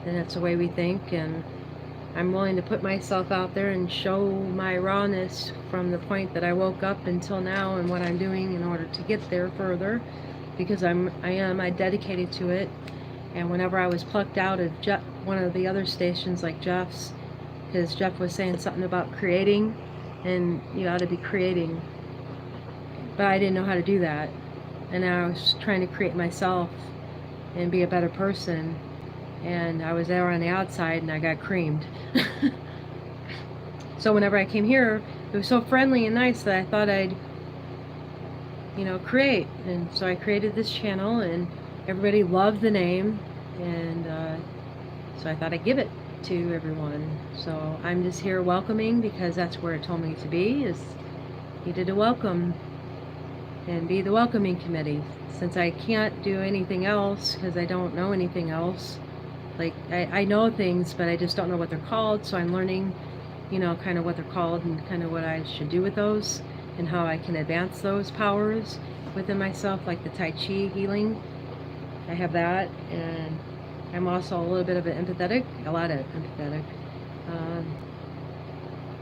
and that's the way we think. And I'm willing to put myself out there and show my rawness from the point that I woke up until now, and what I'm doing in order to get there further, because I am dedicated to it. And whenever I was plucked out of one of the other stations like Jeff's, because Jeff was saying something about creating, and you ought to be creating, but I didn't know how to do that, and I was trying to create myself and be a better person, and I was there on the outside and I got creamed. So whenever I came here, it was so friendly and nice that I thought I'd create. And so I created this channel, and everybody loved the name, and so I thought I'd give it to everyone. So I'm just here welcoming, because that's where it told me to be, is needed to welcome and be the welcoming committee. Since I can't do anything else, because I don't know anything else, like I know things, but I just don't know what they're called. So I'm learning, kind of what they're called, and kind of what I should do with those, and how I can advance those powers within myself, like the Tai Chi healing. I have that, and I'm also a little bit of an empathetic, a lot of empathetic.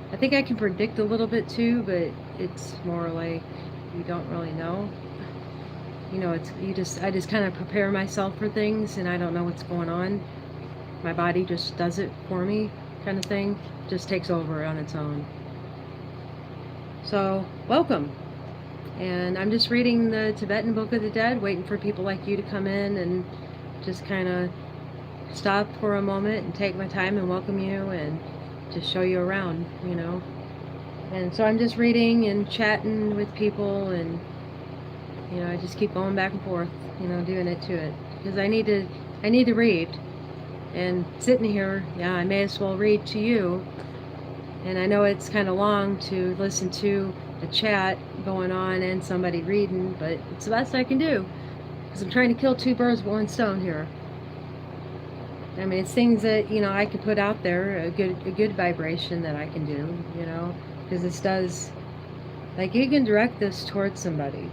I think I can predict a little bit too, but it's more like you don't really know. I just kind of prepare myself for things, and I don't know what's going on. My body just does it for me, kind of thing. Just takes over on its own. So, welcome. And I'm just reading the Tibetan Book of the Dead, waiting for people like you to come in and just kind of stop for a moment and take my time and welcome you and just show you around, And so I'm just reading and chatting with people, and I just keep going back and forth, doing it to it, because I need to read. And sitting here, I may as well read to you. And I know it's kind of long to listen to a chat going on and somebody reading, but it's the best I can do, because I'm trying to kill two birds with one stone here. I mean, it's things that I can put out there, a good vibration that I can do, Because this does, like, you can direct this towards somebody.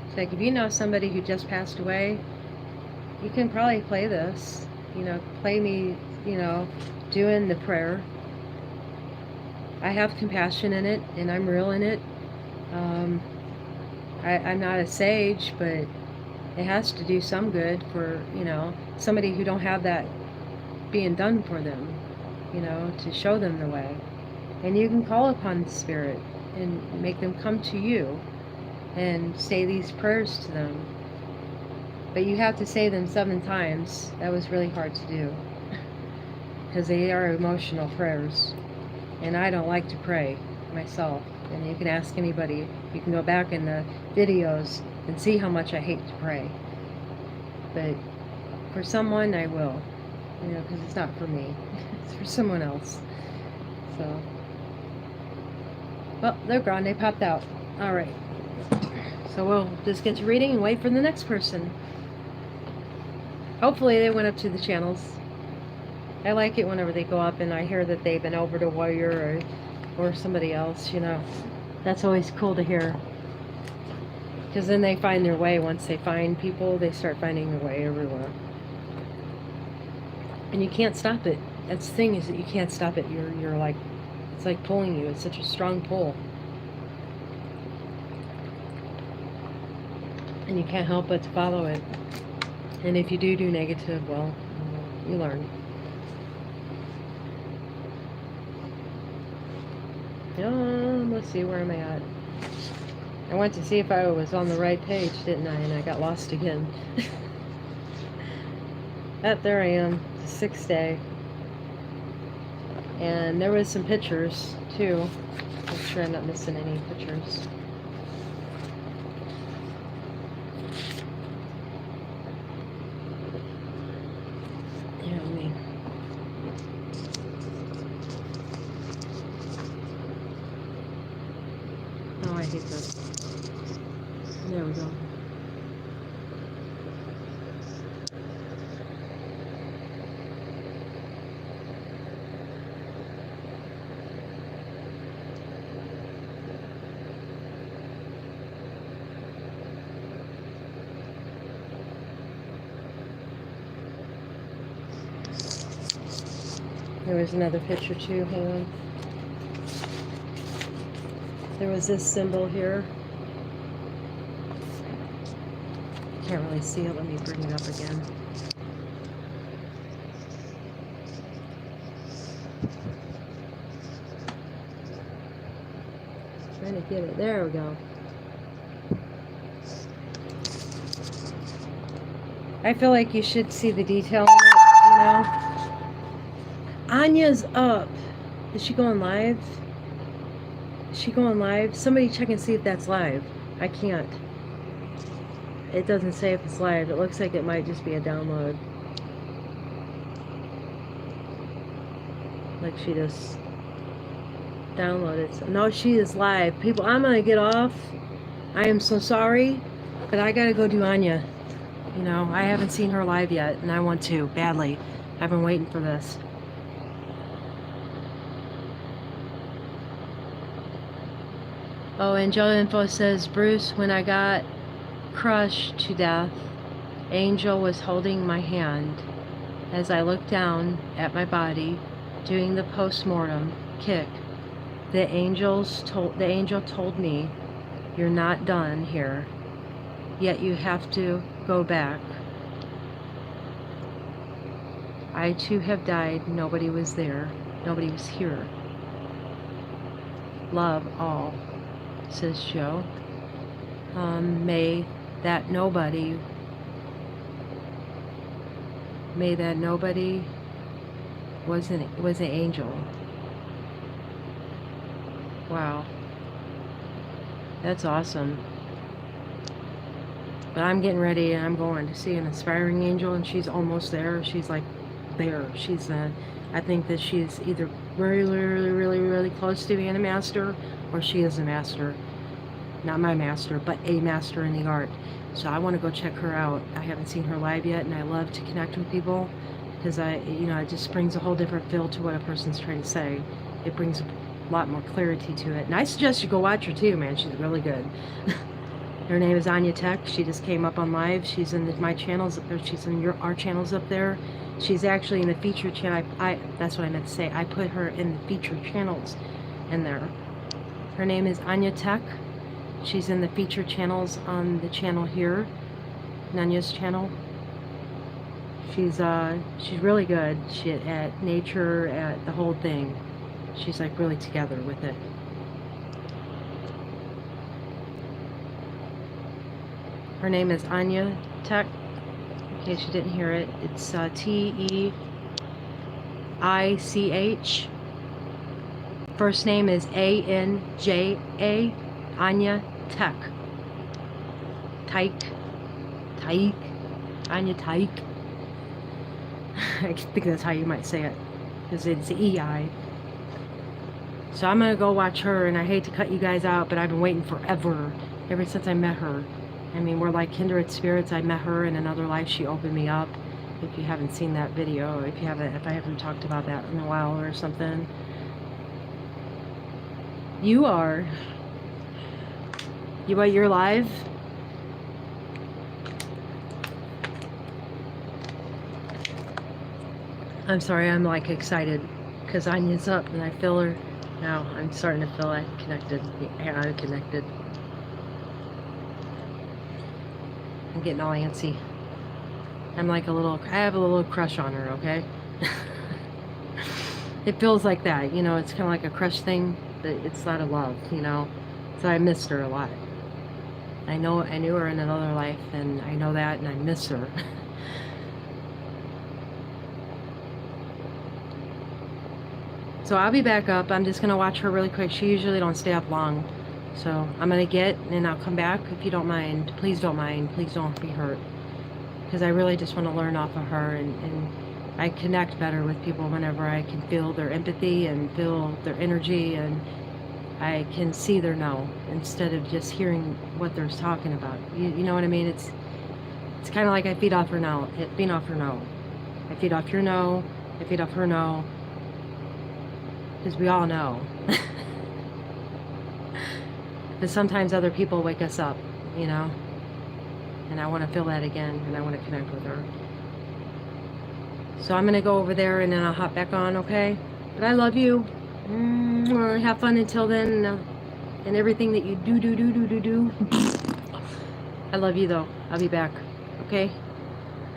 It's like if you know somebody who just passed away, you can probably play this, play me, doing the prayer. I have compassion in it, and I'm real in it. I'm not a sage, but it has to do some good for, somebody who don't have that being done for them, to show them the way. And you can call upon the Spirit and make them come to you and say these prayers to them. But you have to say them 7 times. That was really hard to do because they are emotional prayers. And I don't like to pray myself. And you can ask anybody. You can go back in the videos and see how much I hate to pray. But for someone, I will. Because it's not for me. It's for someone else. So, well, they're gone. They popped out. All right. So we'll just get to reading and wait for the next person. Hopefully they went up to the channels. I like it whenever they go up and I hear that they've been over to Warrior or somebody else, That's always cool to hear. Because then they find their way. Once they find people, they start finding their way everywhere. And you can't stop it. That's the thing, is that you can't stop it. You're like, it's like pulling you. It's such a strong pull. And you can't help but to follow it. And if you do negative, well, you learn. Let's see, where am I at? I went to see if I was on the right page, didn't I? And I got lost again. There I am, the 6th day. And there was some pictures, too. Make sure I'm not missing any pictures. I hate this. There we go. There was another picture too. Hold on. There was this symbol here. Can't really see it. Let me bring it up again. Trying to get it. There we go. I feel like you should see the detail in it, Anya's up. Is she going live? Is she going live? Somebody check and see if that's live. I can't. It doesn't say if it's live. It looks like it might just be a download. Like she just downloaded. No, she is live. People, I'm gonna get off. I am so sorry, but I gotta go do Anya. I haven't seen her live yet, and I want to badly. I've been waiting for this. Oh, Angel Info says, Bruce, when I got crushed to death, Angel was holding my hand as I looked down at my body, doing the post-mortem kick. The angel told me, you're not done here, yet you have to go back. I too have died. Nobody was there. Nobody was here. Love all, says Joe. May that nobody was an angel. Wow. That's awesome. But I'm getting ready and I'm going to see an aspiring angel, and she's almost there. She's like there. She's I think that she's either really close to being a master, or she is a master. Not my master, but a master in the art. So I want to go check her out. I haven't seen her live yet, and I love to connect with people because it just brings a whole different feel to what a person's trying to say. It brings a lot more clarity to it. And I suggest you go watch her too, man. She's really good. Her name is Anya Tech. She just came up on live. She's in my channels, or she's in our channels up there. She's actually in the featured channel. That's what I meant to say. I put her in the featured channels in there. Her name is Anya Tech. She's in the featured channels on the channel here, Nanya's channel. She's really good. She at nature, at the whole thing. She's like really together with it. Her name is Anya Tech. In case you didn't hear it, it's Teich. First name is Anja. Anya Tech. Taik. Anya Taik. I think that's how you might say it, because it's EI. So I'm gonna go watch her, and I hate to cut you guys out, but I've been waiting forever, ever since I met her. I mean, we're like kindred spirits. I met her in another life. She opened me up. If you haven't seen that video, if I haven't talked about that in a while or something, you're live. I'm sorry, I'm like excited because Anya's up and I feel her now. I'm starting to feel I'm connected. Yeah, I'm connected. I'm getting all antsy. I'm like I have a little crush on her, okay? It feels like that, you know, it's kind of like a crush thing, but it's not a love, you know? So I missed her a lot. I knew her in another life, and I know that, and I miss her. So I'll be back up. I'm just going to watch her really quick. She usually don't stay up long. So I'm going to get, and I'll come back if you don't mind. Please don't mind. Please don't be hurt. Because I really just want to learn off of her, and I connect better with people whenever I can feel their empathy and feel their energy, and I can see their no instead of just hearing what they're talking about. You know what I mean? It's kind of like I feed off her no. I feed off her no. I feed off your no. I feed off her no. Because we all know. But sometimes other people wake us up, you know? And I want to feel that again, and I want to connect with her. So I'm going to go over there, and then I'll hop back on, okay? But I love you. Have fun until then, and everything that you do. I love you, though. I'll be back, okay?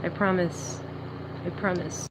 I promise. I promise.